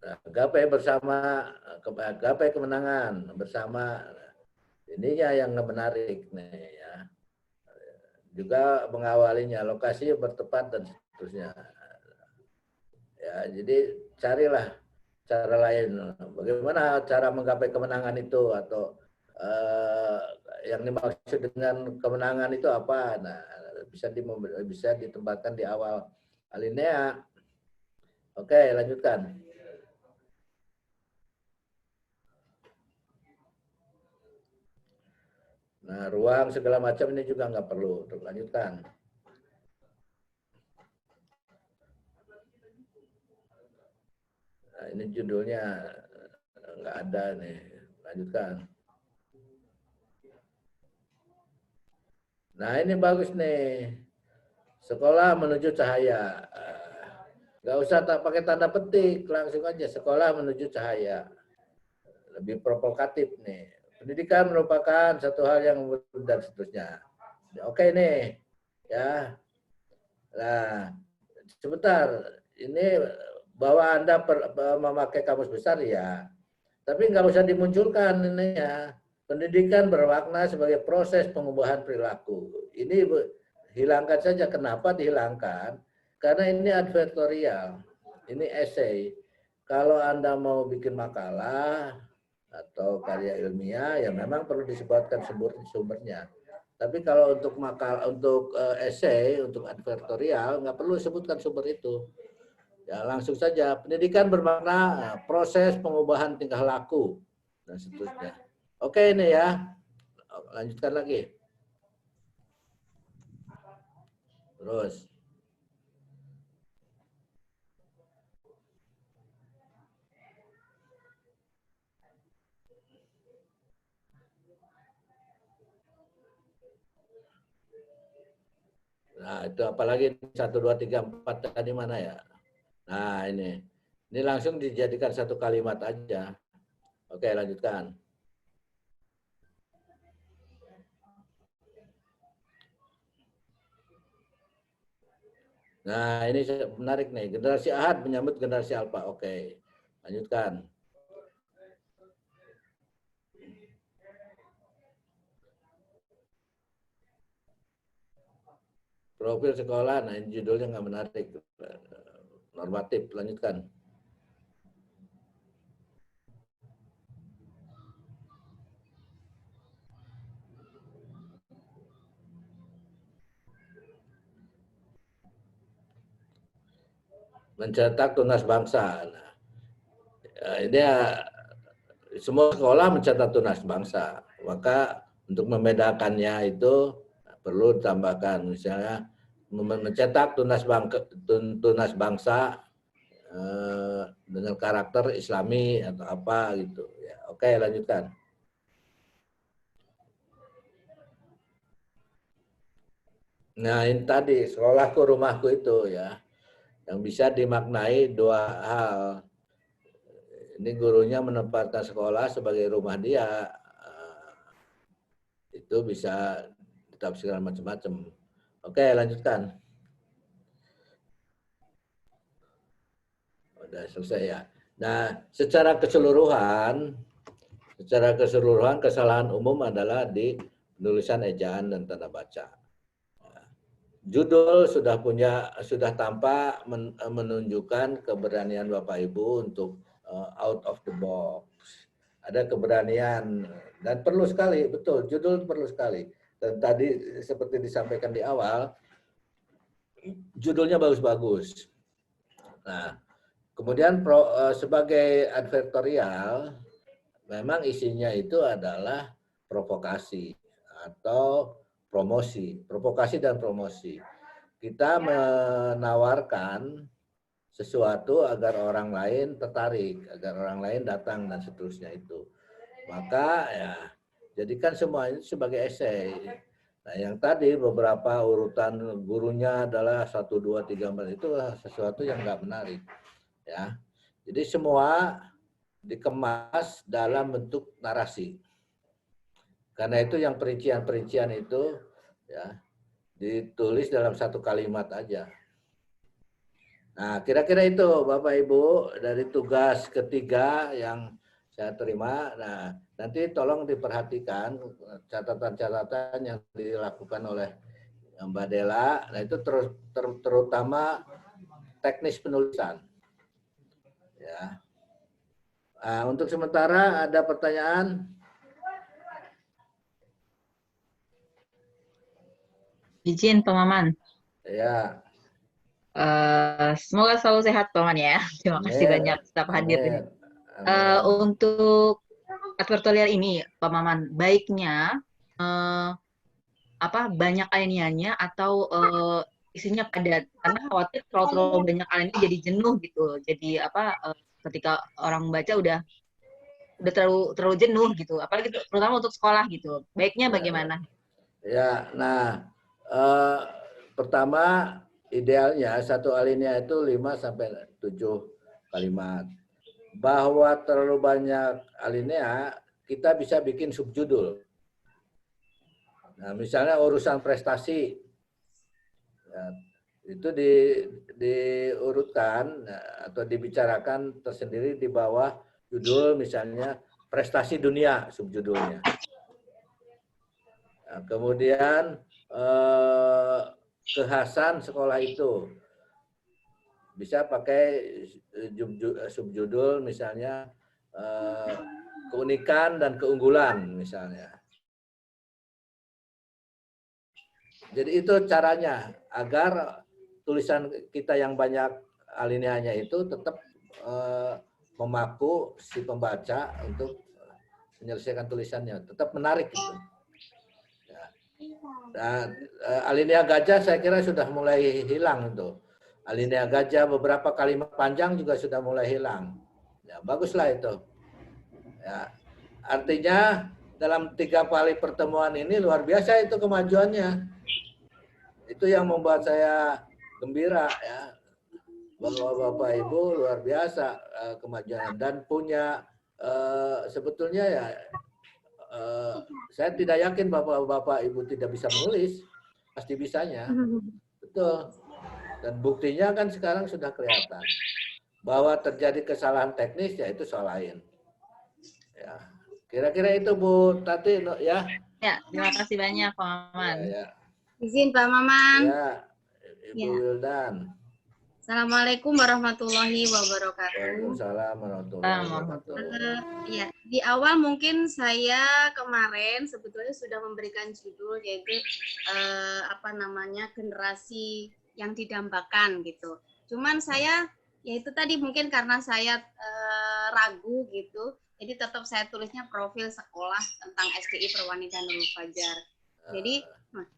S1: Nah, gapai bersama, gapai kemenangan bersama, ininya yang menarik nih ya. Juga mengawalinya, lokasi bertepat dan seterusnya. Ya, jadi carilah cara lain. Bagaimana cara menggapai kemenangan itu atau yang dimaksud dengan kemenangan itu apa? Nah, bisa ditempatkan di awal alinea. Oke, lanjutkan. Nah, ruang segala macam ini juga nggak perlu. Untuk lanjutkan. Nah, ini judulnya nggak ada nih. Lanjutkan. Nah, ini bagus nih. Sekolah menuju cahaya. Nggak usah tak pakai tanda petik, langsung aja sekolah menuju cahaya. Lebih provokatif nih. Pendidikan merupakan satu hal yang dan seterusnya. Oke nih, ya. Nah, sebentar. Ini bahwa Anda memakai kamus besar ya, tapi nggak usah dimunculkan ini ya. Pendidikan bermakna sebagai proses pengubahan perilaku. Ini hilangkan saja. Kenapa dihilangkan? Karena ini advertorial, ini essay. Kalau Anda mau bikin makalah atau karya ilmiah, ya memang perlu disebutkan sumbernya. Tapi kalau untuk essay, untuk advertorial, nggak perlu sebutkan sumber itu. Ya langsung saja. Pendidikan bermakna proses pengubahan tingkah laku dan seterusnya. Oke ini ya. Lanjutkan lagi. Terus. Nah, itu apalagi 1, 2, 3, 4 tadi mana ya? Nah, ini. Ini langsung dijadikan satu kalimat aja. Oke, lanjutkan. Nah, ini menarik nih. Generasi Ahad menyambut generasi Alpha. Oke, lanjutkan. Profil sekolah, nah ini judulnya nggak menarik. Normatif, lanjutkan. Mencetak tunas bangsa. Nah, ini ya, semua sekolah mencetak tunas bangsa. Maka untuk membedakannya itu perlu ditambahkan. Misalnya mencetak tunas bangsa dengan karakter Islami atau apa gitu. Ya, oke, lanjutkan. Nah, ini tadi sekolahku rumahku itu ya, yang bisa dimaknai dua hal. Ini gurunya menempatkan sekolah sebagai rumah dia, itu bisa ditafsirkan macam-macam. Oke, lanjutkan. Udah selesai ya. Nah, secara keseluruhan kesalahan umum adalah di penulisan ejaan dan tanda baca. Judul sudah tampak menunjukkan keberanian Bapak Ibu untuk out of the box. Ada keberanian dan perlu sekali, betul, judul perlu sekali. Dan tadi seperti disampaikan di awal, judulnya bagus-bagus. Nah, kemudian sebagai advertorial, memang isinya itu adalah provokasi atau promosi, provokasi dan promosi. Kita menawarkan sesuatu agar orang lain tertarik, agar orang lain datang dan seterusnya itu. Maka ya jadikan semua ini sebagai esai. Nah, yang tadi beberapa urutan gurunya adalah 1, 2, 3, 4 itu sesuatu yang enggak menarik. Ya. Jadi semua dikemas dalam bentuk narasi. Karena itu yang perincian-perincian itu ya ditulis dalam satu kalimat aja. Nah, kira-kira itu Bapak Ibu dari tugas ketiga yang saya terima. Nah, nanti tolong diperhatikan catatan-catatan yang dilakukan oleh Mbak Dela. Nah, itu terutama teknis penulisan. Ya. Nah, untuk sementara ada pertanyaan?
S4: Izin Pak Maman.
S1: Ya.
S4: Semoga selalu sehat Pak Maman ya. Terima kasih banyak tetap hadir ini. Untuk advertorial ini Pak Maman, baiknya banyak aliniannya atau isinya padat, karena khawatir kalau terlalu banyak alinea jadi jenuh gitu, jadi ketika orang baca udah terlalu jenuh gitu, apalagi terutama untuk sekolah gitu. Baiknya bagaimana?
S1: Ya, nah pertama idealnya satu alinea itu 5 sampai 7 kalimat. Bahwa terlalu banyak alinea, kita bisa bikin subjudul. Nah, misalnya urusan prestasi, ya, itu diurutkan atau dibicarakan tersendiri di bawah judul misalnya prestasi dunia subjudulnya. Nah, kemudian kekhasan sekolah itu bisa pakai subjudul misalnya keunikan dan keunggulan misalnya. Jadi itu caranya agar tulisan kita yang banyak alineanya itu tetap memaku si pembaca untuk menyelesaikan tulisannya, tetap menarik gitu. Ya. Nah, alinea gajah saya kira sudah mulai hilang itu. Alinea gajah beberapa kalimat panjang juga sudah mulai hilang. Ya, baguslah itu. Ya. Artinya dalam 3 kali pertemuan ini luar biasa itu kemajuannya. Itu yang membuat saya gembira ya. Bahwa Bapak Ibu luar biasa kemajuan dan punya sebetulnya ya saya tidak yakin Bapak Ibu tidak bisa menulis, pasti bisanya. Betul. Dan buktinya kan sekarang sudah kelihatan bahwa terjadi kesalahan teknis ya itu soal lain. Ya. Kira-kira itu Bu Tati ya.
S4: Ya, terima kasih banyak Pak Maman.
S1: Ya.
S5: Izin Pak Maman.
S1: Ya, Ibu Wildan.
S5: Assalamualaikum warahmatullahi wabarakatuh.
S1: Waalaikumsalam warahmatullahi wabarakatuh.
S5: Ya, di awal mungkin saya kemarin sebetulnya sudah memberikan judul yaitu generasi yang didambakan gitu. Cuman saya ya itu tadi mungkin karena saya ragu gitu, jadi tetap saya tulisnya profil sekolah tentang SDI Perwanitan Nurul Fajar. Jadi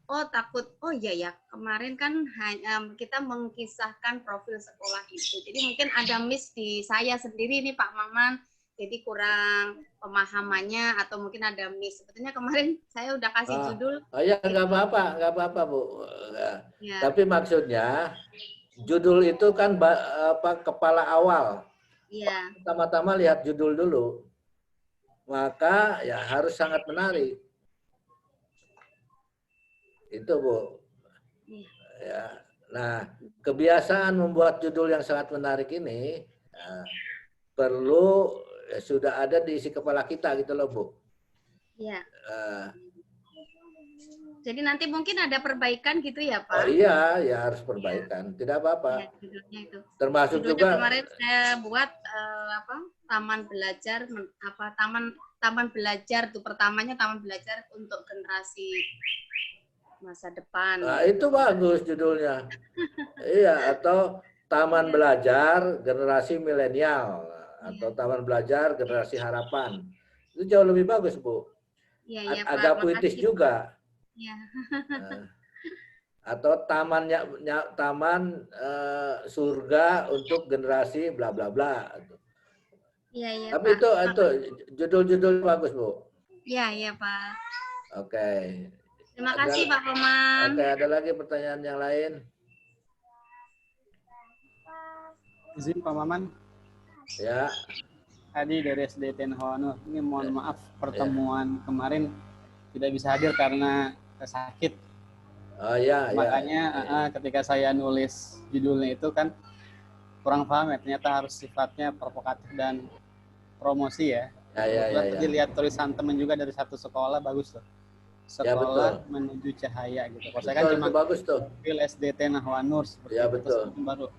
S5: oh iya ya, kemarin kan kita mengkisahkan profil sekolah itu. Jadi mungkin ada miss di saya sendiri nih Pak Maman. Jadi kurang pemahamannya atau mungkin ada miss. Sebetulnya kemarin saya udah kasih judul.
S1: Oh ya nggak apa-apa Bu. Ya. Tapi maksudnya judul itu kan kepala awal.
S5: Iya.
S1: Pertama-tama lihat judul dulu. Maka ya harus sangat menarik. Itu Bu. Ya. Nah, kebiasaan membuat judul yang sangat menarik ini perlu sudah ada di isi kepala kita gitu loh Bu.
S5: Iya. Jadi nanti mungkin ada perbaikan gitu ya Pak?
S1: Oh iya, ya harus perbaikan. Tidak apa-apa.
S5: Ya, judulnya itu.
S1: Termasuk
S5: judulnya
S1: juga
S5: kemarin saya buat taman belajar tuh pertamanya taman belajar untuk generasi masa depan.
S1: Nah, itu bagus judulnya. Iya, atau Taman Belajar Generasi Milenial atau Taman Belajar Generasi Harapan. Itu jauh lebih bagus, Bu.
S5: Iya,
S1: agak puitis juga.
S5: Iya.
S1: Atau taman surga untuk generasi bla bla bla.
S5: Iya,
S1: Tapi
S5: Pak.
S1: itu judul-judul bagus, Bu.
S5: Iya, Pak.
S1: Oke.
S5: Terima kasih Pak Roman.
S1: Oke, ada lagi pertanyaan yang lain?
S6: Izin Pak Maman.
S1: Ya.
S6: Adi dari SD Tenhoano. Ini mohon maaf pertemuan kemarin tidak bisa hadir karena sakit.
S1: Oh ya.
S6: Makanya ketika saya nulis judulnya itu kan kurang paham ya. Ternyata harus sifatnya provokatif dan promosi ya. Tadi lihat tulisan teman juga dari satu sekolah bagus tuh. Sekolah menuju cahaya gitu. Kalau saya kan cuma
S1: bagus tuh.
S6: Fil SDT Nahwanur seperti
S1: ya,
S6: itu.
S1: Betul.
S6: Baru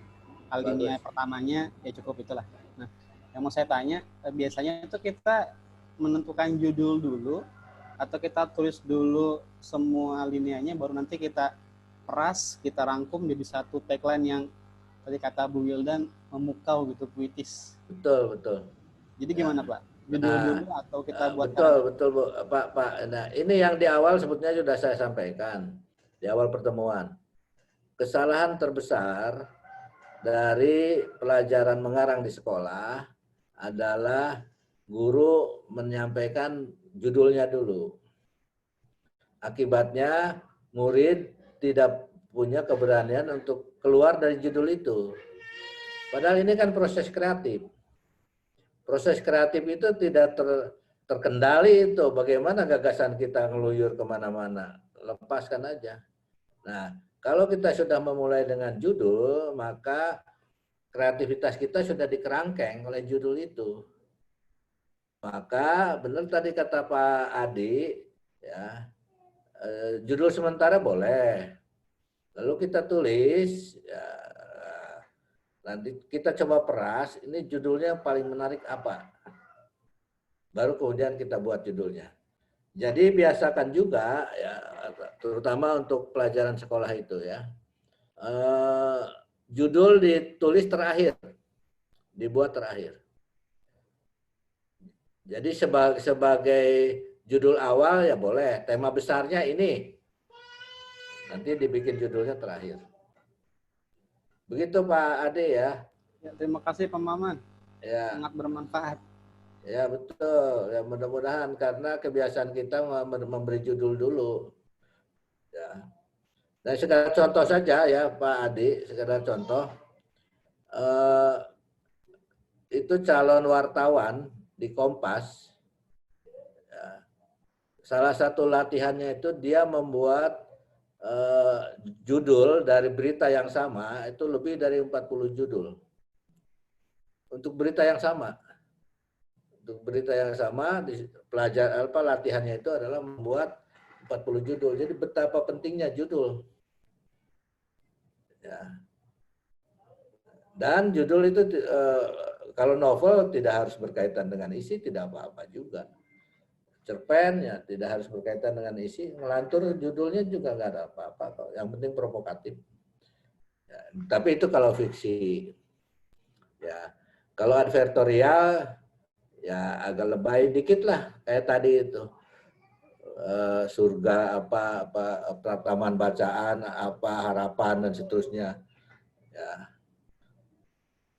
S6: alinea pertamanya ya cukup itulah. Nah, yang mau saya tanya biasanya itu kita menentukan judul dulu atau kita tulis dulu semua alineanya baru nanti kita peras, kita rangkum jadi satu tagline yang tadi kata Bu Wildan memukau gitu, puitis.
S1: Betul.
S6: Jadi gimana Pak? judul dulu atau kita buat
S1: betul Bu, Pak. Nah, ini yang di awal sebetulnya sudah saya sampaikan di awal pertemuan. Kesalahan terbesar dari pelajaran mengarang di sekolah adalah guru menyampaikan judulnya dulu. Akibatnya murid tidak punya keberanian untuk keluar dari judul itu. Padahal ini kan proses kreatif. Proses kreatif itu tidak terkendali itu. Bagaimana gagasan kita ngeluyur kemana-mana. Lepaskan aja. Nah, kalau kita sudah memulai dengan judul, maka kreativitas kita sudah dikerangkeng oleh judul itu. Maka benar tadi kata Pak Adi, ya, judul sementara boleh. Lalu kita tulis, ya, nanti kita coba peras, ini judulnya yang paling menarik apa. Baru kemudian kita buat judulnya. Jadi biasakan juga, ya, terutama untuk pelajaran sekolah itu ya, judul ditulis terakhir, dibuat terakhir. Jadi sebagai judul awal ya boleh, tema besarnya ini, nanti dibikin judulnya terakhir. Begitu Pak Ade ya.
S6: Ya, terima kasih Pak Maman.
S1: Ya.
S6: Sangat bermanfaat.
S1: Ya betul. Ya mudah-mudahan karena kebiasaan kita memberi judul dulu. Ya. Nah, sekedar contoh saja ya Pak Ade, sekedar contoh. Itu calon wartawan di Kompas. Ya. Salah satu latihannya itu dia membuat judul dari berita yang sama itu lebih dari 40 judul. Untuk berita yang sama. Untuk berita yang sama latihannya itu adalah membuat 40 judul. Jadi betapa pentingnya judul. Ya. Dan judul itu kalau novel tidak harus berkaitan dengan isi, tidak apa-apa juga. Cerpen ya tidak harus berkaitan dengan isi, ngelantur judulnya juga nggak ada apa-apa. Yang penting provokatif. Ya, tapi itu kalau fiksi. Ya, kalau advertorial ya agak lebay dikit lah kayak tadi itu. Surga apa taman bacaan apa harapan dan seterusnya. Ya.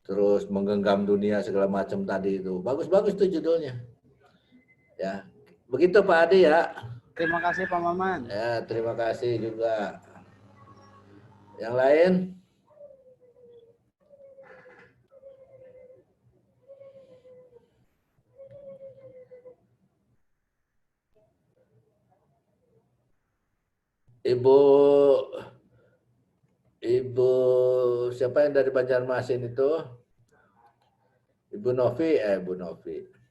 S1: Terus menggenggam dunia segala macam tadi itu. Bagus-bagus tuh judulnya. Ya. Begitu Pak Adi ya.
S6: Terima kasih Pak Maman.
S1: Ya, terima kasih juga. Yang lain? Ibu siapa yang dari Banjarmasin itu? Ibu Novi, Ibu Novi.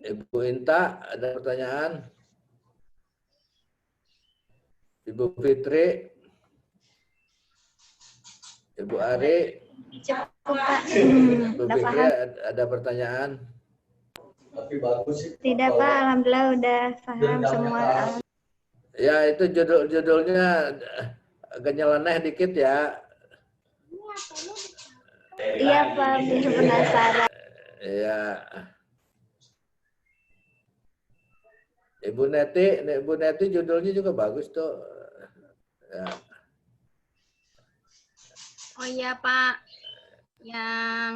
S1: Ibu Inta, ada pertanyaan? Ibu Fitri, Ibu Ari,
S7: Cukup, Pak.
S1: Ibu
S7: Udah
S1: Fitri
S7: paham.
S1: ada pertanyaan?
S7: Tidak, Pak. Alhamdulillah udah paham semua.
S1: Ya itu judulnya agak nyeleneh dikit ya.
S7: Iya, Pak. Biar penasaran.
S1: Ya. Ibu Neti judulnya juga bagus tuh. Ya.
S5: Oh iya Pak, yang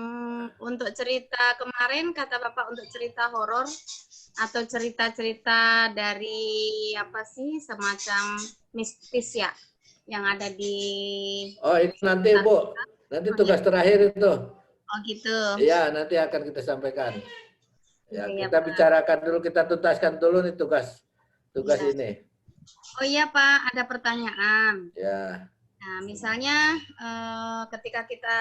S5: untuk cerita kemarin kata Bapak untuk cerita horor atau cerita-cerita dari apa sih semacam mistis ya yang ada di.
S1: Oh itu nanti Bu, nanti tugas terakhir itu.
S5: Oh gitu.
S1: Iya nanti akan kita sampaikan. Ya
S5: Iya,
S1: kita
S5: Pak.
S1: bicarakan dulu, kita tuntaskan dulu nih tugas
S5: Iya.
S1: ini.
S5: Oh iya Pak, ada pertanyaan.
S1: Ya.
S5: Nah, misalnya ketika kita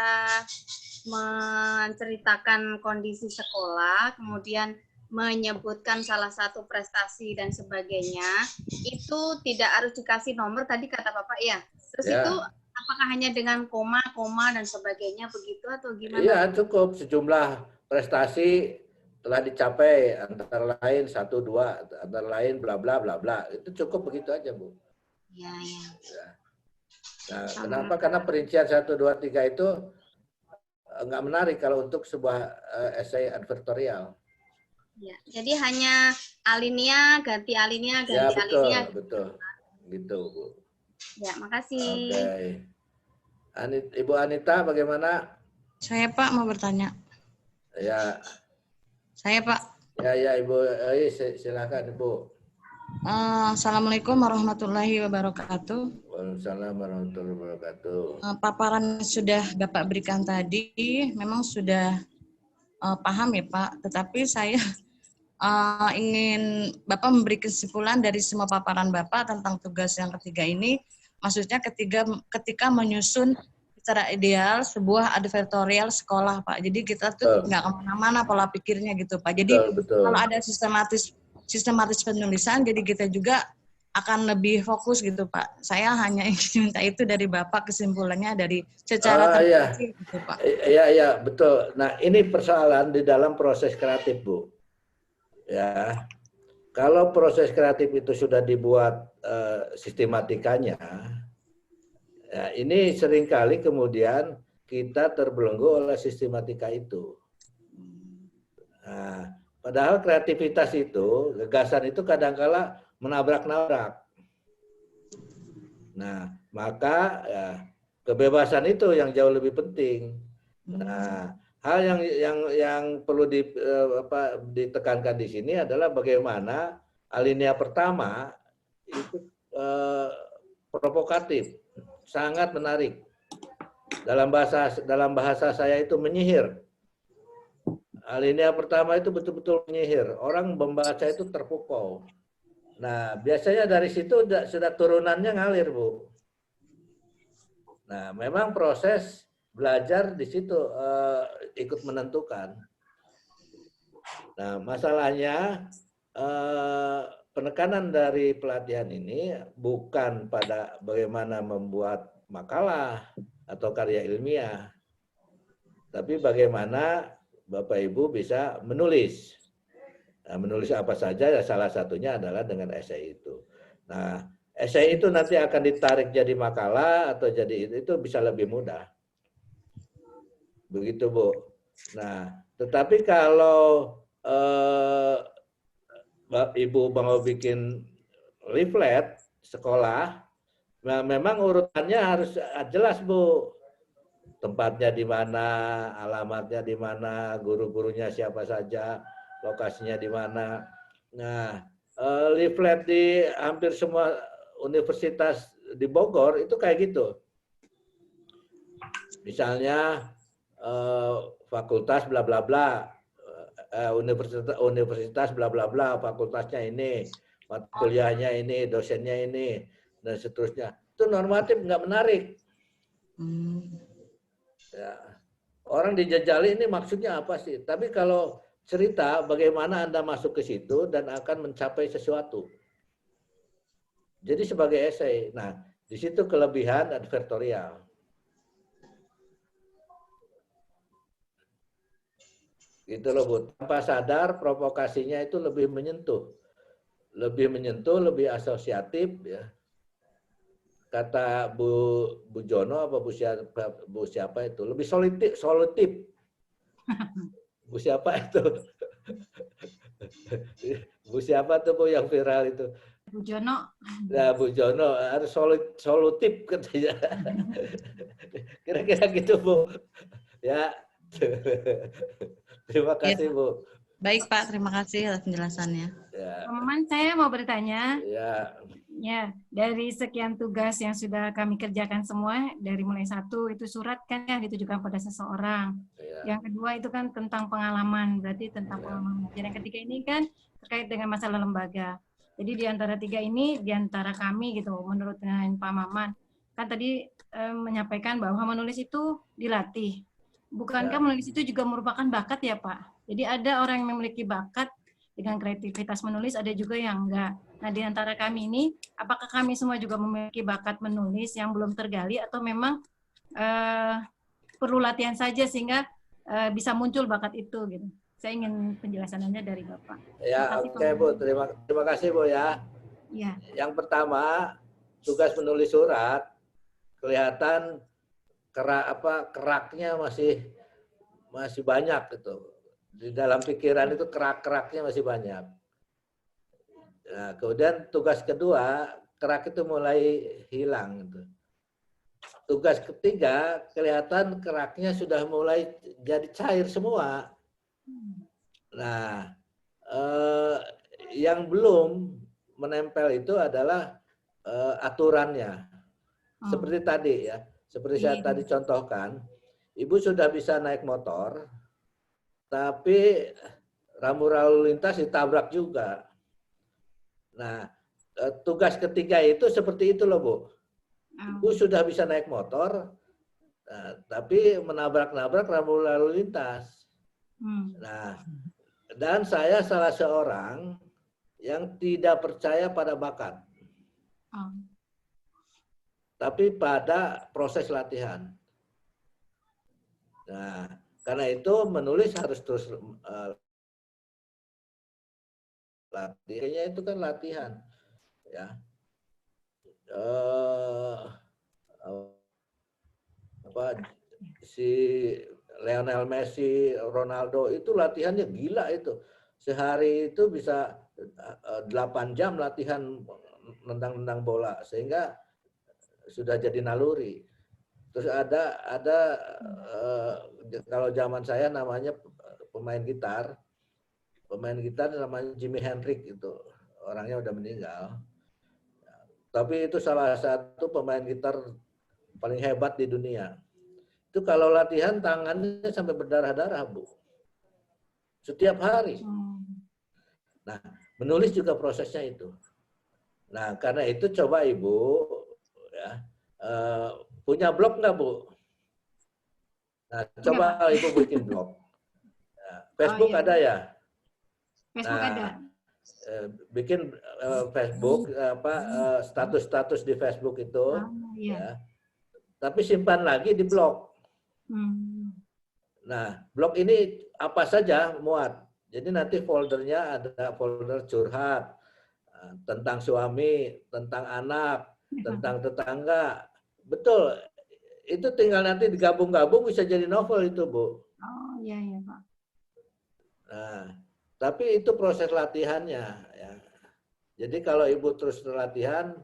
S5: menceritakan kondisi sekolah, kemudian menyebutkan salah satu prestasi dan sebagainya, itu tidak harus dikasih nomor tadi kata Bapak ya. Terus
S1: Ya.
S5: itu apakah hanya dengan koma dan sebagainya begitu atau gimana?
S1: Iya cukup sejumlah prestasi telah dicapai antara lain 1, 2, antara lain bla bla bla bla. Itu cukup begitu aja Bu.
S5: Iya, iya.
S1: Ya. Nah, kenapa? Karena perincian 1, 2, 3 itu nggak menarik kalau untuk sebuah esai advertorial.
S5: Ya, jadi hanya alinea, ganti alinea,
S1: Ya,
S5: ganti alinea.
S1: betul. Gitu, Bu.
S5: Ya, makasih.
S1: Oke. Ibu Anita bagaimana?
S3: Saya Pak mau bertanya.
S1: Ya,
S3: Saya Pak.
S1: ya Ibu, silakan Ibu.
S3: Assalamualaikum warahmatullahi wabarakatuh.
S1: Waalaikumsalam warahmatullahi wabarakatuh.
S3: Paparan sudah Bapak berikan tadi memang sudah paham ya Pak, tetapi saya ingin Bapak memberi kesimpulan dari semua paparan Bapak tentang tugas yang ketiga ini, maksudnya ketika menyusun secara ideal sebuah advertorial sekolah Pak. Jadi kita tuh nggak kemana-mana pola pikirnya gitu Pak. Jadi
S1: betul.
S3: kalau ada sistematis penulisan, jadi kita juga akan lebih fokus gitu Pak. Saya hanya ingin minta itu dari Bapak kesimpulannya dari secara terperinci gitu Pak.
S1: Iya, betul. Nah, ini persoalan di dalam proses kreatif, Bu. Ya. Kalau proses kreatif itu sudah dibuat sistematikanya, ya, ini seringkali kemudian kita terbelenggu oleh sistematika itu. Nah, padahal kreativitas itu, gagasan itu kadang-kala menabrak-nabrak. Nah, maka ya, kebebasan itu yang jauh lebih penting. Nah, hal yang perlu ditekankan di sini adalah bagaimana alinea pertama itu provokatif, sangat menarik. Dalam bahasa saya itu menyihir. Alinea pertama itu betul-betul menyihir. Orang membaca itu terpukau. Nah, biasanya dari situ sudah turunannya ngalir, Bu. Nah, memang proses belajar di situ ikut menentukan. Nah, masalahnya penekanan dari pelatihan ini bukan pada bagaimana membuat makalah atau karya ilmiah, tapi bagaimana Bapak Ibu bisa menulis. Nah, menulis apa saja, ya salah satunya adalah dengan esai itu. Nah, esai itu nanti akan ditarik jadi makalah atau jadi itu bisa lebih mudah. Begitu, Bu. Nah, tetapi kalau Ibu mau bikin leaflet sekolah, nah memang urutannya harus jelas, Bu. Tempatnya di mana, alamatnya di mana, guru-gurunya siapa saja, lokasinya di mana. Nah, leaflet di hampir semua universitas di Bogor itu kayak gitu. Misalnya fakultas bla bla bla, universitas bla bla bla, fakultasnya ini, mata kuliahnya ini, dosennya ini, dan seterusnya. Itu normatif nggak menarik. Ya. Orang dijajali ini maksudnya apa sih? Tapi kalau cerita bagaimana Anda masuk ke situ dan akan mencapai sesuatu. Jadi sebagai esai. Nah, di situ kelebihan advertorial. Gitu loh, Bu. Tanpa sadar provokasinya itu lebih menyentuh. Lebih asosiatif ya. Kata Bu Jono apa Bu siapa itu? Lebih solutif. Bu siapa itu? Bu siapa tuh Bu yang viral itu?
S8: Bu Jono.
S1: Nah, Bu Jono harus solutif katanya. Kira-kira gitu, Bu. Ya. Terima kasih, Bu.
S3: Baik, Pak. Terima kasih atas penjelasannya.
S1: Ya.
S8: Pak Maman, saya mau bertanya.
S1: Ya,
S8: dari sekian tugas yang sudah kami kerjakan semua, dari mulai satu itu surat kan yang ditujukan pada seseorang.
S1: ya.
S8: Yang kedua itu kan tentang pengalaman, berarti tentang pengalaman. Dan yang ketiga ini kan terkait dengan masalah lembaga. Jadi di antara tiga ini, di antara kami gitu, menurut dengan Pak Maman, kan tadi menyampaikan bahwa menulis itu dilatih. Bukankah menulis itu juga merupakan bakat ya Pak? Jadi ada orang yang memiliki bakat dengan kreativitas menulis, ada juga yang enggak. Nah, di antara kami ini, apakah kami semua juga memiliki bakat menulis yang belum tergali atau memang perlu latihan saja sehingga bisa muncul bakat itu gitu. Saya ingin penjelasannya dari Bapak.
S1: Ya, oke, Bu. Terima kasih, Bu ya.
S8: Ya.
S1: Yang pertama, tugas menulis surat kelihatan keraknya masih banyak gitu. Di dalam pikiran itu kerak-keraknya masih banyak. Nah, kemudian tugas kedua, kerak itu mulai hilang. Gitu. Tugas ketiga, kelihatan keraknya sudah mulai jadi cair semua. Nah, yang belum menempel itu adalah aturannya. Seperti tadi ya, seperti saya tadi contohkan, Ibu sudah bisa naik motor, tapi rambu lalu lintas ditabrak juga. Nah, tugas ketiga itu seperti itu loh Bu. Ibu sudah bisa naik motor, tapi menabrak-nabrak rambu lalu lintas. Nah, dan saya salah seorang yang tidak percaya pada bakat, tapi pada proses latihan. Nah, karena itu menulis harus terus latihannya itu kan latihan, ya. Si Lionel Messi, Ronaldo itu latihannya gila itu. Sehari itu bisa 8 jam latihan nendang-nendang bola sehingga sudah jadi naluri. Terus ada kalau zaman saya namanya pemain gitar namanya Jimi Hendrix itu, orangnya udah meninggal. Tapi itu salah satu pemain gitar paling hebat di dunia. Itu kalau latihan tangannya sampai berdarah-darah, Bu. Setiap hari. Nah, menulis juga prosesnya itu. Nah, karena itu coba Ibu ya, punya blog nggak, Bu? Nah, coba Ibu bikin blog. Nah, Facebook ada ya?
S8: Facebook ada.
S1: Bikin Facebook status-status di Facebook itu, ya. Tapi simpan lagi di blog. Nah, blog ini apa saja muat. Jadi nanti foldernya ada folder curhat tentang suami, tentang anak, tentang tetangga. Betul. Itu tinggal nanti digabung-gabung bisa jadi novel itu, Bu.
S8: Oh, iya iya, Pak.
S1: Nah, tapi itu proses latihannya ya. Jadi kalau Ibu terus latihan,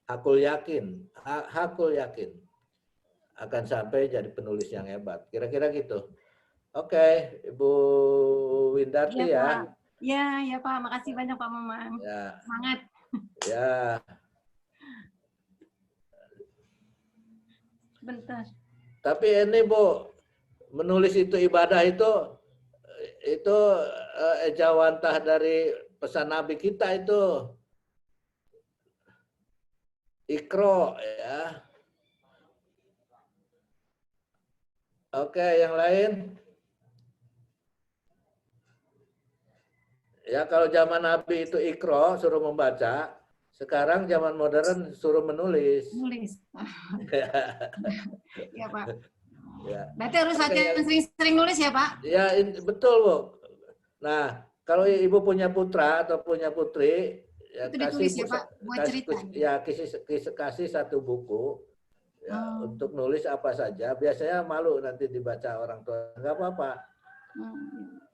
S1: aku yakin akan sampai jadi penulis yang hebat. Kira-kira gitu. Oke, Ibu Windarti ya.
S8: Iya, Pak. Makasih banyak Pak Mamang.
S1: Ya.
S8: Semangat.
S1: Ya.
S8: Bentar.
S1: Tapi ini Bu, menulis itu ibadah itu ejawantah dari pesan Nabi kita itu. Iqra ya. Oke, yang lain? Ya kalau zaman Nabi itu Iqra, suruh membaca. Sekarang zaman modern suruh menulis.
S8: Nulis. Ya Pak.
S1: Ya.
S8: Berarti harus latihan sering-sering nulis ya Pak?
S1: Ya betul Bu. Nah kalau Ibu punya putra atau punya putri, ya
S8: itu ditulis ya Pak, buat cerita.
S1: Kasih satu buku ya, untuk nulis apa saja. Biasanya malu nanti dibaca orang tua, nggak apa-apa.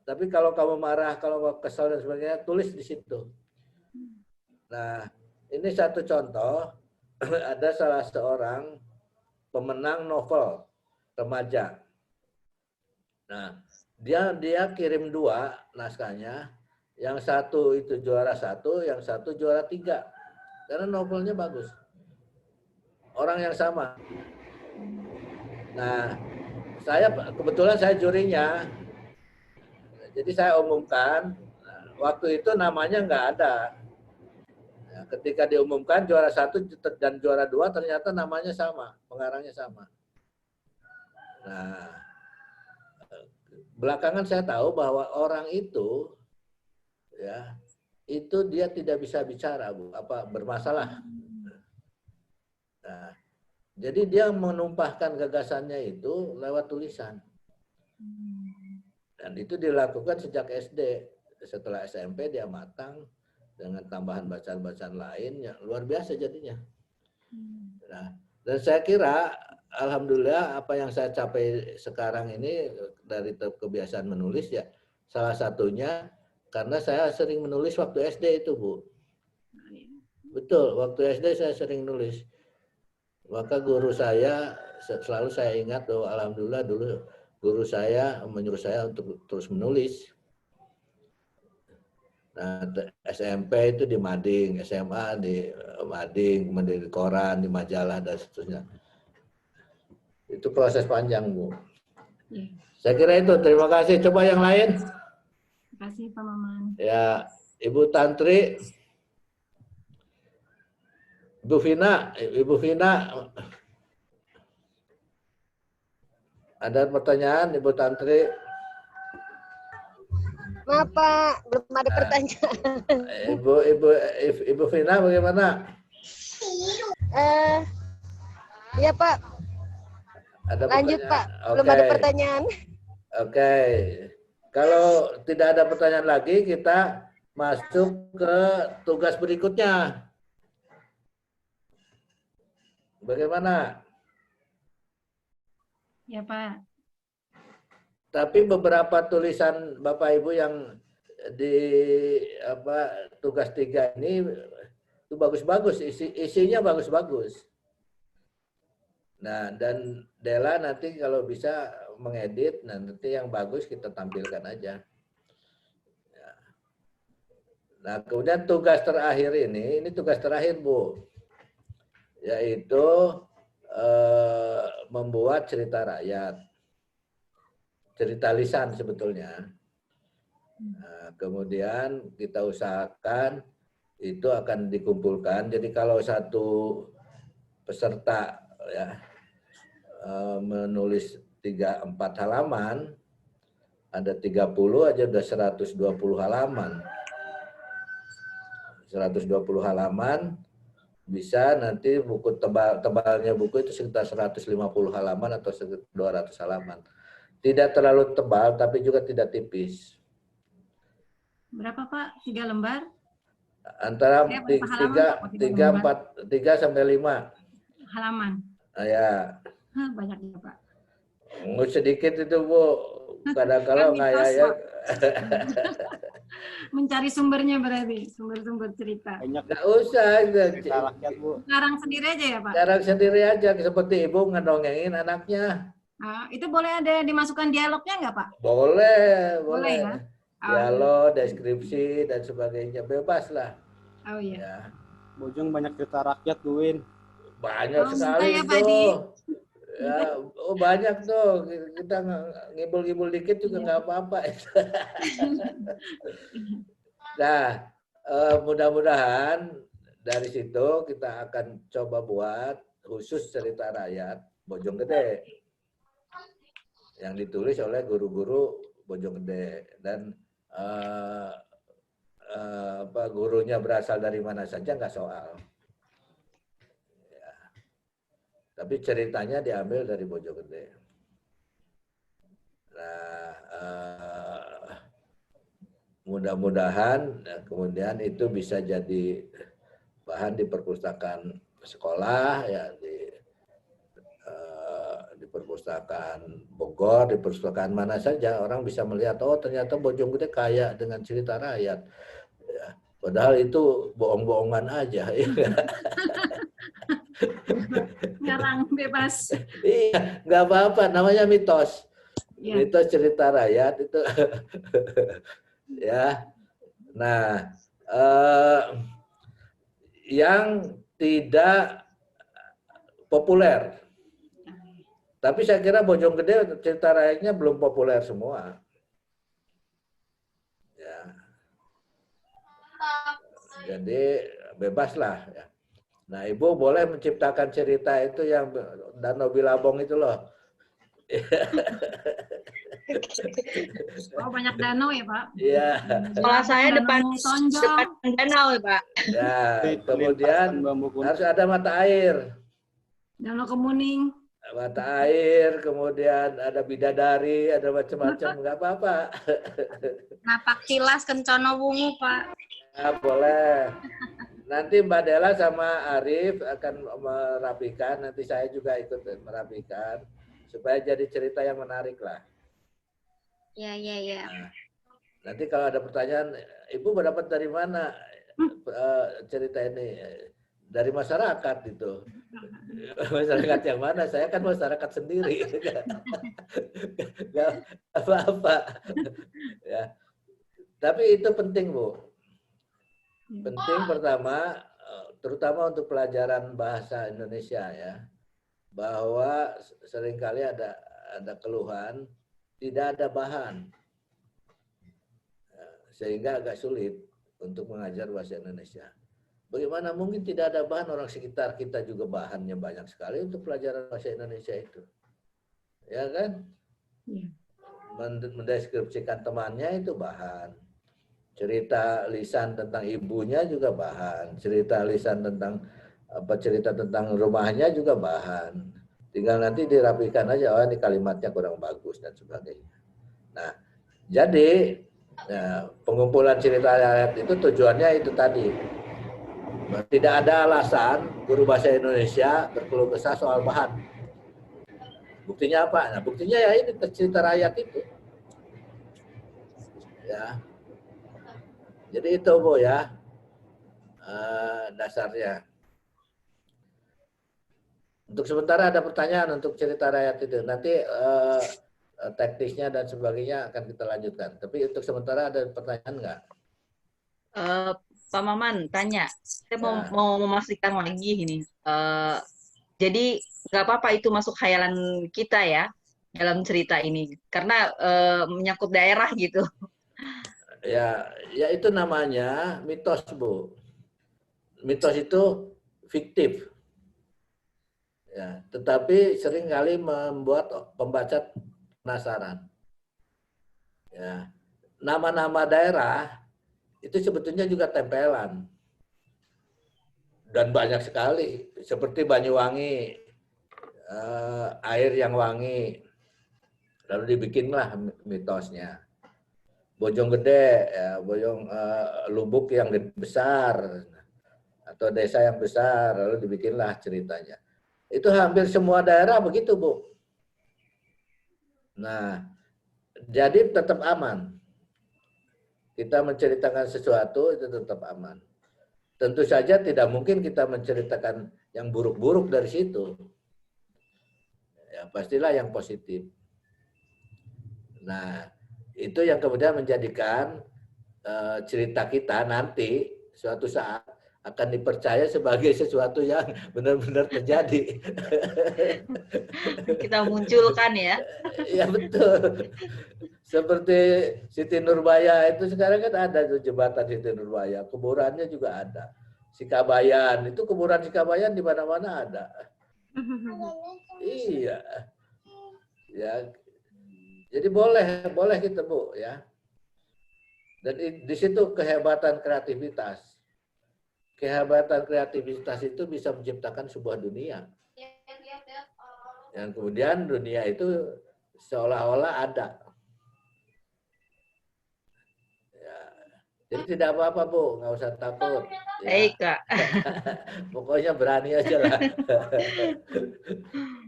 S1: Tapi kalau kamu marah, kalau kesal dan sebagainya, tulis di situ. Nah, ini satu contoh. Ada salah seorang pemenang novel remaja. Nah, dia kirim 2 naskahnya. Yang satu itu juara 1, yang satu juara 3. Karena novelnya bagus. Orang yang sama. Nah, kebetulan saya jurinya. Jadi saya umumkan, waktu itu namanya nggak ada. Ya, ketika diumumkan juara 1 dan juara 2 ternyata namanya sama, pengarangnya sama. Nah, belakangan saya tahu bahwa orang itu, ya, itu dia tidak bisa bicara, Bu, bermasalah. Nah, jadi dia menumpahkan gagasannya itu lewat tulisan. Dan itu dilakukan sejak SD. Setelah SMP dia matang dengan tambahan bacaan-bacaan lain yang luar biasa jadinya. Nah, Dan saya kira alhamdulillah apa yang saya capai sekarang ini dari kebiasaan menulis ya salah satunya karena saya sering menulis waktu SD itu, Bu. Betul, waktu SD saya sering nulis. Maka guru saya selalu saya ingat bahwa alhamdulillah dulu guru saya menyuruh saya untuk terus menulis. Nah, SMP itu di mading, SMA di mading, kemudian di koran, di majalah dan seterusnya. Itu proses panjang, Bu.
S8: Ya.
S1: Saya kira itu. Terima kasih. Coba yang lain.
S8: Terima kasih Pak Maman.
S1: Ya, Ibu Tantri. Ibu Vina. Ada pertanyaan, Ibu Tantri?
S9: Maaf Pak, belum ada pertanyaan.
S1: Ibu Vina bagaimana?
S9: Iya Pak.
S1: Ada
S9: Lanjut Pak, belum
S1: Oke.
S9: ada pertanyaan.
S1: Oke. Kalau tidak ada pertanyaan lagi, kita masuk ke tugas berikutnya. Bagaimana?
S8: Ya Pak.
S1: Tapi beberapa tulisan Bapak Ibu yang di tugas 3 ini itu bagus-bagus, isinya bagus-bagus. Nah, dan Dela nanti kalau bisa mengedit, nanti yang bagus kita tampilkan aja. Nah, kemudian tugas terakhir ini tugas terakhir, Bu, yaitu membuat cerita rakyat. Cerita lisan sebetulnya. Nah, kemudian kita usahakan itu akan dikumpulkan. Jadi kalau satu peserta ya menulis 3-4 halaman, ada 30 aja udah 120 halaman. 120 halaman bisa nanti buku tebalnya buku itu sekitar 150 halaman atau 200 halaman. Tidak terlalu tebal, tapi juga tidak tipis.
S8: Berapa Pak? 3 lembar?
S1: Antara
S8: Ya, berapa halaman,
S1: 3 sampai 5
S8: halaman.
S1: Ya.
S8: Hah, banyak ya Pak.
S1: Sedikit itu, Bu. Kadang-kadang
S8: Kan
S1: nggak
S8: mitos,
S1: ya.
S8: Mencari sumbernya berarti, sumber-sumber cerita.
S1: Nggak usah.
S6: Cerita rakyat, Bu.
S8: Karang sendiri aja ya Pak?
S1: Karang sendiri aja, seperti ibu ngedongengin anaknya.
S8: Nah, itu boleh ada dimasukkan dialognya nggak Pak?
S1: Boleh.
S8: Boleh ya?
S1: Dialog, deskripsi, dan sebagainya. Bebas lah.
S8: Oh iya.
S1: Ya.
S6: Bojong banyak cerita rakyat, Bu Win.
S1: Banyak sekali
S8: ya, Pak Di.
S1: tuh. Ya, banyak tuh. Kita ngibul-ngibul dikit juga nggak apa-apa. Nah, mudah-mudahan dari situ kita akan coba buat khusus cerita rakyat Bojonggede yang ditulis oleh guru-guru Bojonggede dan gurunya berasal dari mana saja nggak soal. Ya. Tapi ceritanya diambil dari Bojonggede. Nah, mudah-mudahan kemudian itu bisa jadi bahan di perpustakaan sekolah, ya di perpustakaan Bogor, di perpustakaan mana saja orang bisa melihat, oh ternyata Bojonggede kaya dengan cerita rakyat. Ya, padahal itu bohong-bohongan aja.
S8: Ngarang bebas.
S1: Iya, nggak apa-apa, namanya mitos.
S8: Ya.
S1: Mitos cerita rakyat itu. Ya. Nah, yang tidak populer. Tapi saya kira Bojonggede cerita rakyatnya belum populer semua. Ya. Jadi bebaslah. Ya. Nah, Ibu boleh menciptakan cerita itu yang Danau Bilabong itu loh.
S8: Oh, banyak danau ya Pak?
S1: Iya.
S4: Sekolah saya depan
S8: Tonjong.
S4: danau ya Pak.
S1: Ya, kemudian harus ada mata air.
S8: Danau Kemuning.
S1: Mata air, kemudian ada bidadari, ada macam-macam, nggak apa-apa.
S5: Napak tilas kencono wungu, Pak.
S1: Nah, boleh. Nanti Mbak Dela sama Arif akan merapikan, nanti saya juga ikut merapikan supaya jadi cerita yang menarik lah.
S5: Ya, ya, ya.
S1: Nah, nanti kalau ada pertanyaan, Ibu mendapat dari mana cerita ini? Dari masyarakat itu. Masyarakat yang mana? Saya kan masyarakat sendiri. Gak apa-apa. Ya. Tapi itu penting, Bu. Penting pertama, terutama untuk pelajaran bahasa Indonesia ya, bahwa seringkali ada keluhan tidak ada bahan, sehingga agak sulit untuk mengajar bahasa Indonesia. Bagaimana mungkin tidak ada bahan, orang sekitar kita juga bahannya banyak sekali untuk pelajaran bahasa Indonesia itu. Ya kan? Mendeskripsikan temannya itu bahan. Cerita lisan tentang ibunya juga bahan. Cerita lisan tentang cerita tentang rumahnya juga bahan. Tinggal nanti dirapikan aja, oh ini kalimatnya kurang bagus dan sebagainya. Nah, jadi pengumpulan cerita rakyat itu tujuannya itu tadi. Tidak ada alasan guru bahasa Indonesia berkeluh kesah soal bahan. Buktinya apa? Nah, buktinya ya ini cerita rakyat itu. Ya. Jadi itu Bu ya, dasarnya. Untuk sementara ada pertanyaan untuk cerita rakyat itu. Nanti teknisnya dan sebagainya akan kita lanjutkan. Tapi untuk sementara ada pertanyaan nggak?
S4: Pak Maman tanya, saya mau memastikan lagi ini. Jadi nggak apa-apa itu masuk khayalan kita ya dalam cerita ini, karena menyangkut daerah gitu.
S1: Ya itu namanya mitos, Bu. Mitos itu fiktif. Ya, tetapi seringkali membuat pembaca penasaran. Ya, nama-nama daerah itu sebetulnya juga tempelan. Dan banyak sekali, seperti Banyuwangi, air yang wangi, lalu dibikinlah mitosnya. Bojonggede, ya, Lubuk yang besar, atau desa yang besar, lalu dibikinlah ceritanya. Itu hampir semua daerah begitu, Bu. Nah, jadi tetap aman. Kita menceritakan sesuatu itu tetap aman. Tentu saja tidak mungkin kita menceritakan yang buruk-buruk dari situ. Ya, pastilah yang positif. Nah, itu yang kemudian menjadikan cerita kita nanti suatu saat akan dipercaya sebagai sesuatu yang benar-benar terjadi.
S4: Kita munculkan ya.
S1: Ya betul. Seperti Siti Nurbaya itu sekarang kan ada tuh jembatan Siti Nurbaya, kuburannya juga ada. Sikabayan, itu kuburan Sikabayan di mana-mana ada. Iya. Ya. Jadi boleh kita, Bu, ya. Dan di situ kehebatan kreativitas. Kehebatan kreativitas itu bisa menciptakan sebuah dunia. Yang kemudian dunia itu seolah-olah ada. Ya. Jadi tidak apa-apa, Bu, nggak usah takut.
S4: Baik, Kak.
S1: Pokoknya berani aja lah.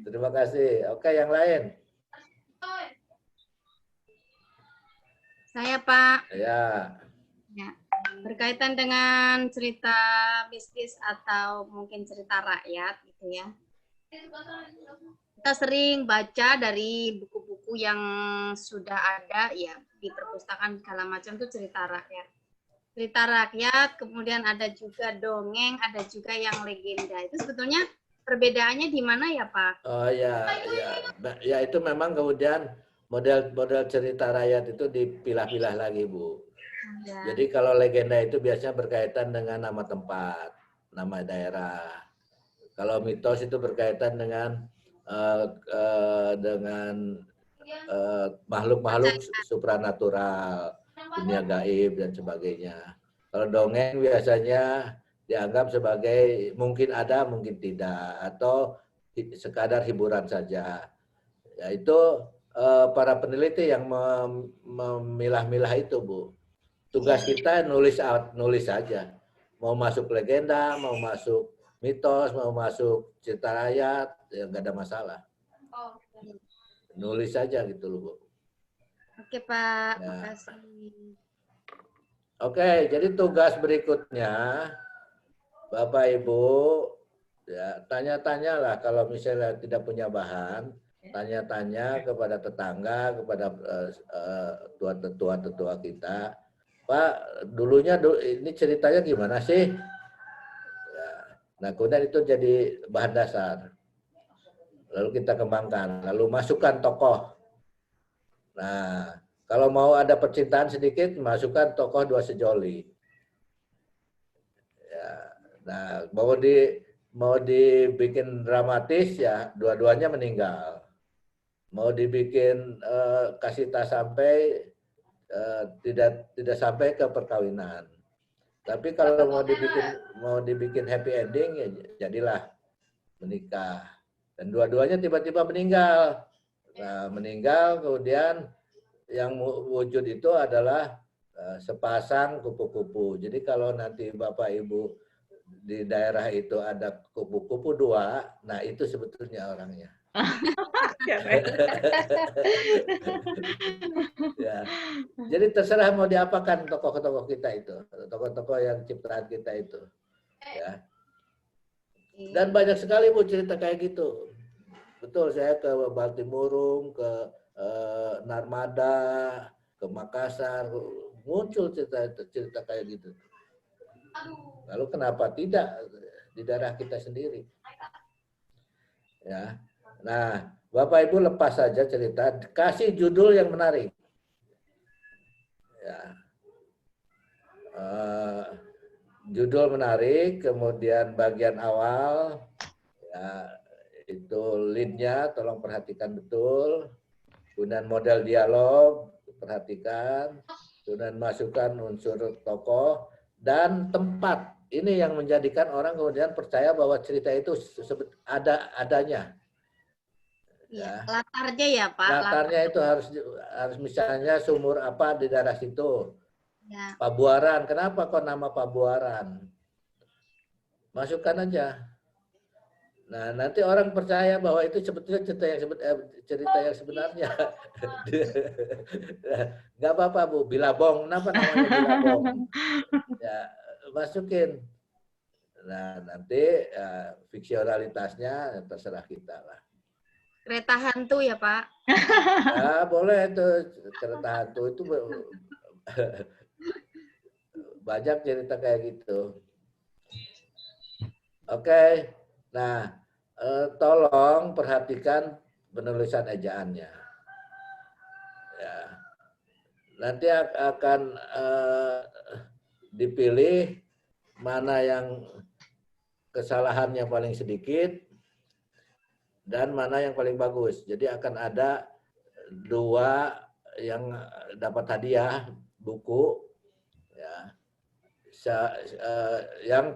S1: Terima kasih. Oke, yang lain.
S5: Saya, Pak.
S1: Ya.
S5: Ya. Berkaitan dengan cerita bisnis atau mungkin cerita rakyat gitu ya. Kita sering baca dari buku-buku yang sudah ada ya di perpustakaan segala macam itu cerita rakyat. Cerita rakyat, kemudian ada juga dongeng, ada juga yang legenda. Itu sebetulnya perbedaannya di mana ya, Pak?
S1: Oh ya, ya itu memang kemudian model cerita rakyat itu dipilah-pilah lagi, Bu. Ya. Jadi kalau legenda itu biasanya berkaitan dengan nama tempat, nama daerah. Kalau mitos itu berkaitan dengan makhluk-makhluk supranatural, dunia gaib dan sebagainya. Kalau dongeng biasanya dianggap sebagai mungkin ada, mungkin tidak, atau sekadar hiburan saja. Ya, itu para peneliti yang memilah-milah itu, Bu. Tugas kita nulis saja. mau masuk legenda, mau masuk mitos, mau masuk cerita rakyat, ya nggak ada masalah. Nulis saja gitu loh, Bu.
S5: Oke, Pak.
S1: Ya.
S5: Makasih.
S1: Oke, jadi tugas berikutnya, Bapak Ibu, ya tanya-tanyalah kalau misalnya tidak punya bahan, tanya-tanya kepada tetangga, kepada tetua-tetua kita, Pak, dulunya ini ceritanya gimana sih? Ya. Nah, kemudian itu jadi bahan dasar. Lalu kita kembangkan, lalu masukkan tokoh. Nah, kalau mau ada percintaan sedikit, masukkan tokoh Dua Sejoli. Ya, nah, mau dibikin dramatis ya, dua-duanya meninggal. Mau dibikin kasih tak sampai tidak sampai ke perkawinan. Tapi kalau mau dibikin happy ending ya jadilah menikah. Dan dua-duanya tiba-tiba meninggal. Nah, meninggal kemudian yang wujud itu adalah sepasang kupu-kupu. Jadi kalau nanti Bapak Ibu di daerah itu ada kupu-kupu dua, nah itu sebetulnya orangnya. Ya. Jadi terserah mau diapakan tokoh-tokoh kita itu, tokoh-tokoh yang ciptaan kita itu. Ya. Dan banyak sekali Bu cerita kayak gitu. Betul, saya ke Baltimurung, ke Narmada, ke Makassar, muncul cerita kayak gitu. Lalu kenapa tidak di daerah kita sendiri? Ya. Nah, Bapak Ibu lepas saja cerita, kasih judul yang menarik. Ya. Judul menarik, kemudian bagian awal, ya, itu lead-nya, tolong perhatikan betul. Kemudian model dialog, perhatikan. Kemudian masukkan unsur tokoh dan tempat. Ini yang menjadikan orang kemudian percaya bahwa cerita itu adanya.
S5: Ya, latarnya ya Pak.
S1: Latarnya itu harus misalnya sumur apa di daerah situ.
S5: Ya.
S1: Pabuaran, kenapa kok nama Pabuaran? Masukkan aja. Nah, nanti orang percaya bahwa itu sebetulnya cerita yang sebenarnya. Nggak apa-apa Bu, Bilabong, kenapa namanya Bilabong? Ya, masukin. Nah, nanti fiksionalitasnya terserah kita lah.
S5: Kereta hantu ya Pak?
S1: Ya, boleh itu kereta hantu itu banyak cerita kayak gitu. Oke, nah tolong perhatikan penulisan ejaannya. Ya, nanti akan dipilih mana yang kesalahannya paling sedikit dan mana yang paling bagus. Jadi akan ada 2 yang dapat hadiah buku, ya. Yang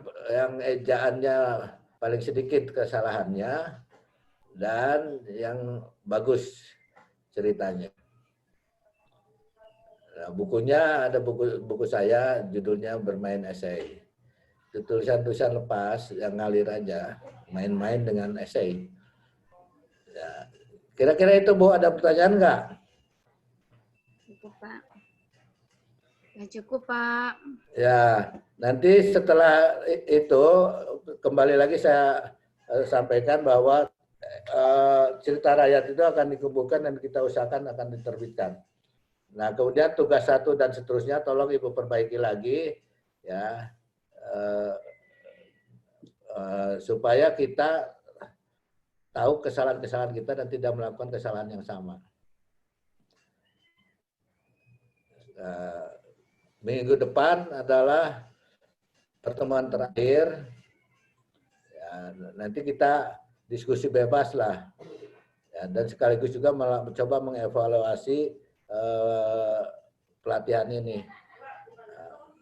S1: ejaannya paling sedikit kesalahannya dan yang bagus ceritanya. Nah, bukunya ada buku saya judulnya Bermain Esai. Itu tulisan-tulisan lepas yang ngalir aja, main-main dengan esai. Ya. Kira-kira itu Bu, ada pertanyaan nggak?
S5: Cukup Pak. Ya cukup Pak.
S1: Ya, nanti setelah itu kembali lagi saya sampaikan bahwa cerita rakyat itu akan dikumpulkan dan kita usahakan akan diterbitkan. Nah, kemudian tugas 1 dan seterusnya tolong Ibu perbaiki lagi ya supaya kita tahu kesalahan-kesalahan kita dan tidak melakukan kesalahan yang sama. Minggu depan adalah pertemuan terakhir. Ya, nanti kita diskusi bebas lah. Ya, dan sekaligus juga mencoba mengevaluasi pelatihan ini.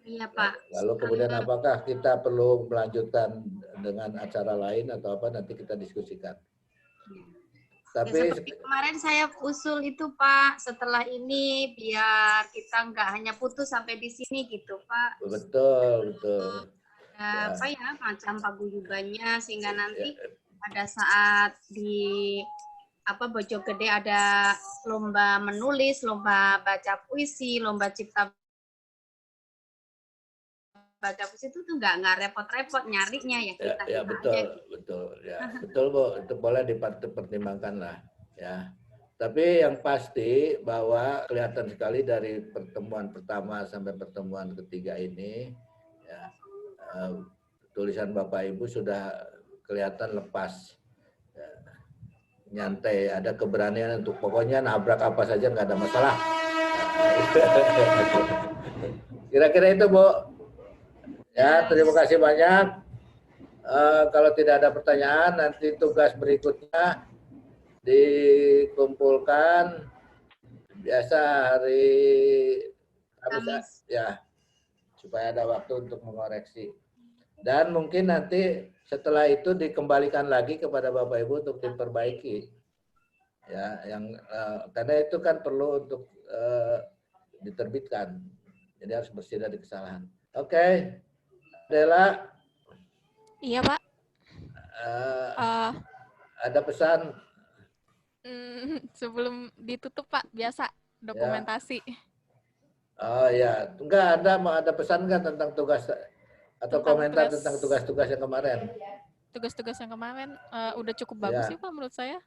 S5: Iya Pak.
S1: Lalu kemudian apakah kita perlu melanjutkan dengan acara lain atau apa, nanti kita diskusikan. Tapi
S5: ya, seperti kemarin saya usul itu Pak, setelah ini biar kita nggak hanya putus sampai di sini gitu Pak.
S1: Betul, betul. Ya.
S5: apa ya macam paguyubannya sehingga nanti pada saat di Bojonggede ada lomba menulis, lomba baca puisi, lomba cipta baca puisi itu tuh nggak repot-repot nyarinya ya kita
S1: Ya, betul,
S5: aja.
S1: betul, ya, betul Bu, itu boleh dipertimbangkan lah, ya. Tapi yang pasti bahwa kelihatan sekali dari pertemuan pertama sampai pertemuan ketiga ini, ya, tulisan Bapak Ibu sudah kelihatan lepas, ya, nyantai, ada keberanian untuk pokoknya nabrak apa saja nggak ada masalah. Kira-kira itu Bu. Ya, terima kasih banyak. Kalau tidak ada pertanyaan, nanti tugas berikutnya dikumpulkan biasa hari Kamis ya, supaya ada waktu untuk mengoreksi. Dan mungkin nanti setelah itu dikembalikan lagi kepada Bapak Ibu untuk diperbaiki. Ya, yang karena itu kan perlu untuk diterbitkan. Jadi harus bersih dari kesalahan. Oke. Dela.
S2: Iya, Pak.
S1: Ada pesan?
S2: Sebelum ditutup, Pak, biasa dokumentasi.
S1: Oh ya, enggak ada pesan enggak tentang tugas atau komentar tentang tugas-tugas yang kemarin?
S2: Tugas-tugas yang kemarin udah cukup bagus sih, Pak, menurut saya.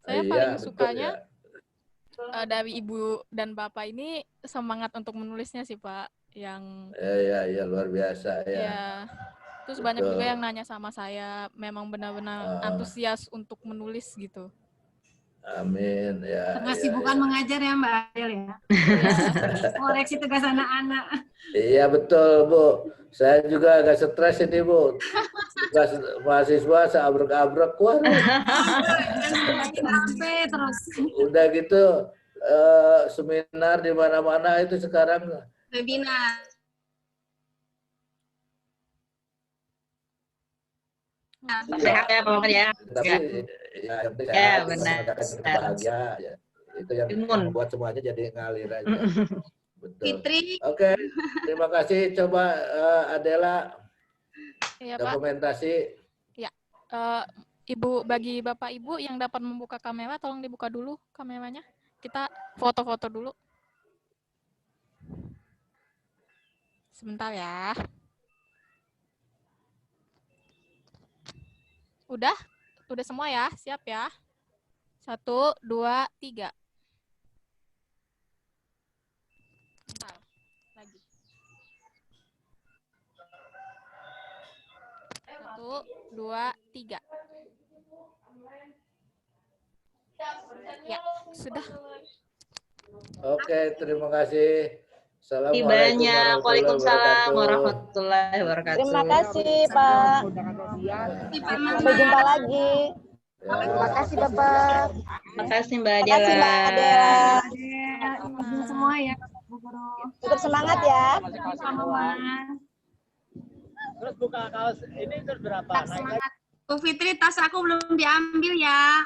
S2: Saya
S1: Iya,
S2: paling
S1: betul,
S2: sukanya
S1: ya.
S2: dari Ibu dan Bapak ini semangat untuk menulisnya sih, Pak. Yang
S1: ya, luar biasa ya.
S2: Ya. Terus banyak juga yang nanya sama saya, memang benar-benar antusias untuk menulis gitu.
S1: Amin ya.
S8: Tengah sibukan mengajar ya Mbak Adel ya. Koreksi tugas anak-anak.
S1: Iya betul Bu. Saya juga agak stres ini Bu. Tugas mahasiswa seabrek-abrek. Wah.
S8: Terus.
S1: Udah gitu seminar di mana-mana itu sekarang
S5: webinar.
S4: Sehat ya Pak Muhammad ya.
S1: Tapi
S4: ya benar.
S1: Bahagia ya. Itu yang membuat semuanya jadi ngalir aja. Betul.
S5: Fitri.
S1: Oke, terima kasih. Coba Adela
S2: Iya,
S1: dokumentasi.
S2: Ya, Ibu, bagi Bapak Ibu yang dapat membuka kamera, tolong dibuka dulu kameranya. Kita foto-foto dulu. Sebentar ya. Udah semua ya, siap ya. 1, 2, 3. Bentar, lagi. 1, 2, 3. Ya, sudah.
S1: Oke, terima kasih.
S4: Assalamualaikum warahmatullahi wabarakatuh.
S9: Terima kasih Pak. Sampai jumpa lagi. Terima kasih Bapak.
S4: Terima kasih Mbak Adela.
S9: Terima kasih Mbak Adela.
S8: Semua ya.
S9: Tetap semangat ya.
S6: Terus buka kaos ini terus berapa?
S5: Semangat. Bu Fitri, tas aku belum diambil ya.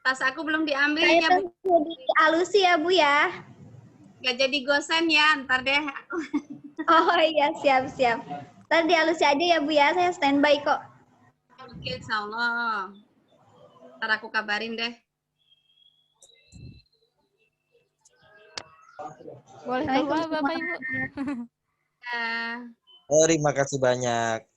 S5: Tas aku belum diambil
S7: Saya
S5: ya, Bu.
S7: jadi alusi ya, Bu ya.
S5: Gak jadi gosen ya, ntar deh.
S7: Oh iya, siap-siap. Ntar dialusi aja ya, Bu ya. Saya standby kok.
S5: Oke, insya Allah. Ntar aku kabarin deh.
S2: Boleh keluar Bapak Ibu.
S5: Ya.
S10: Terima kasih banyak.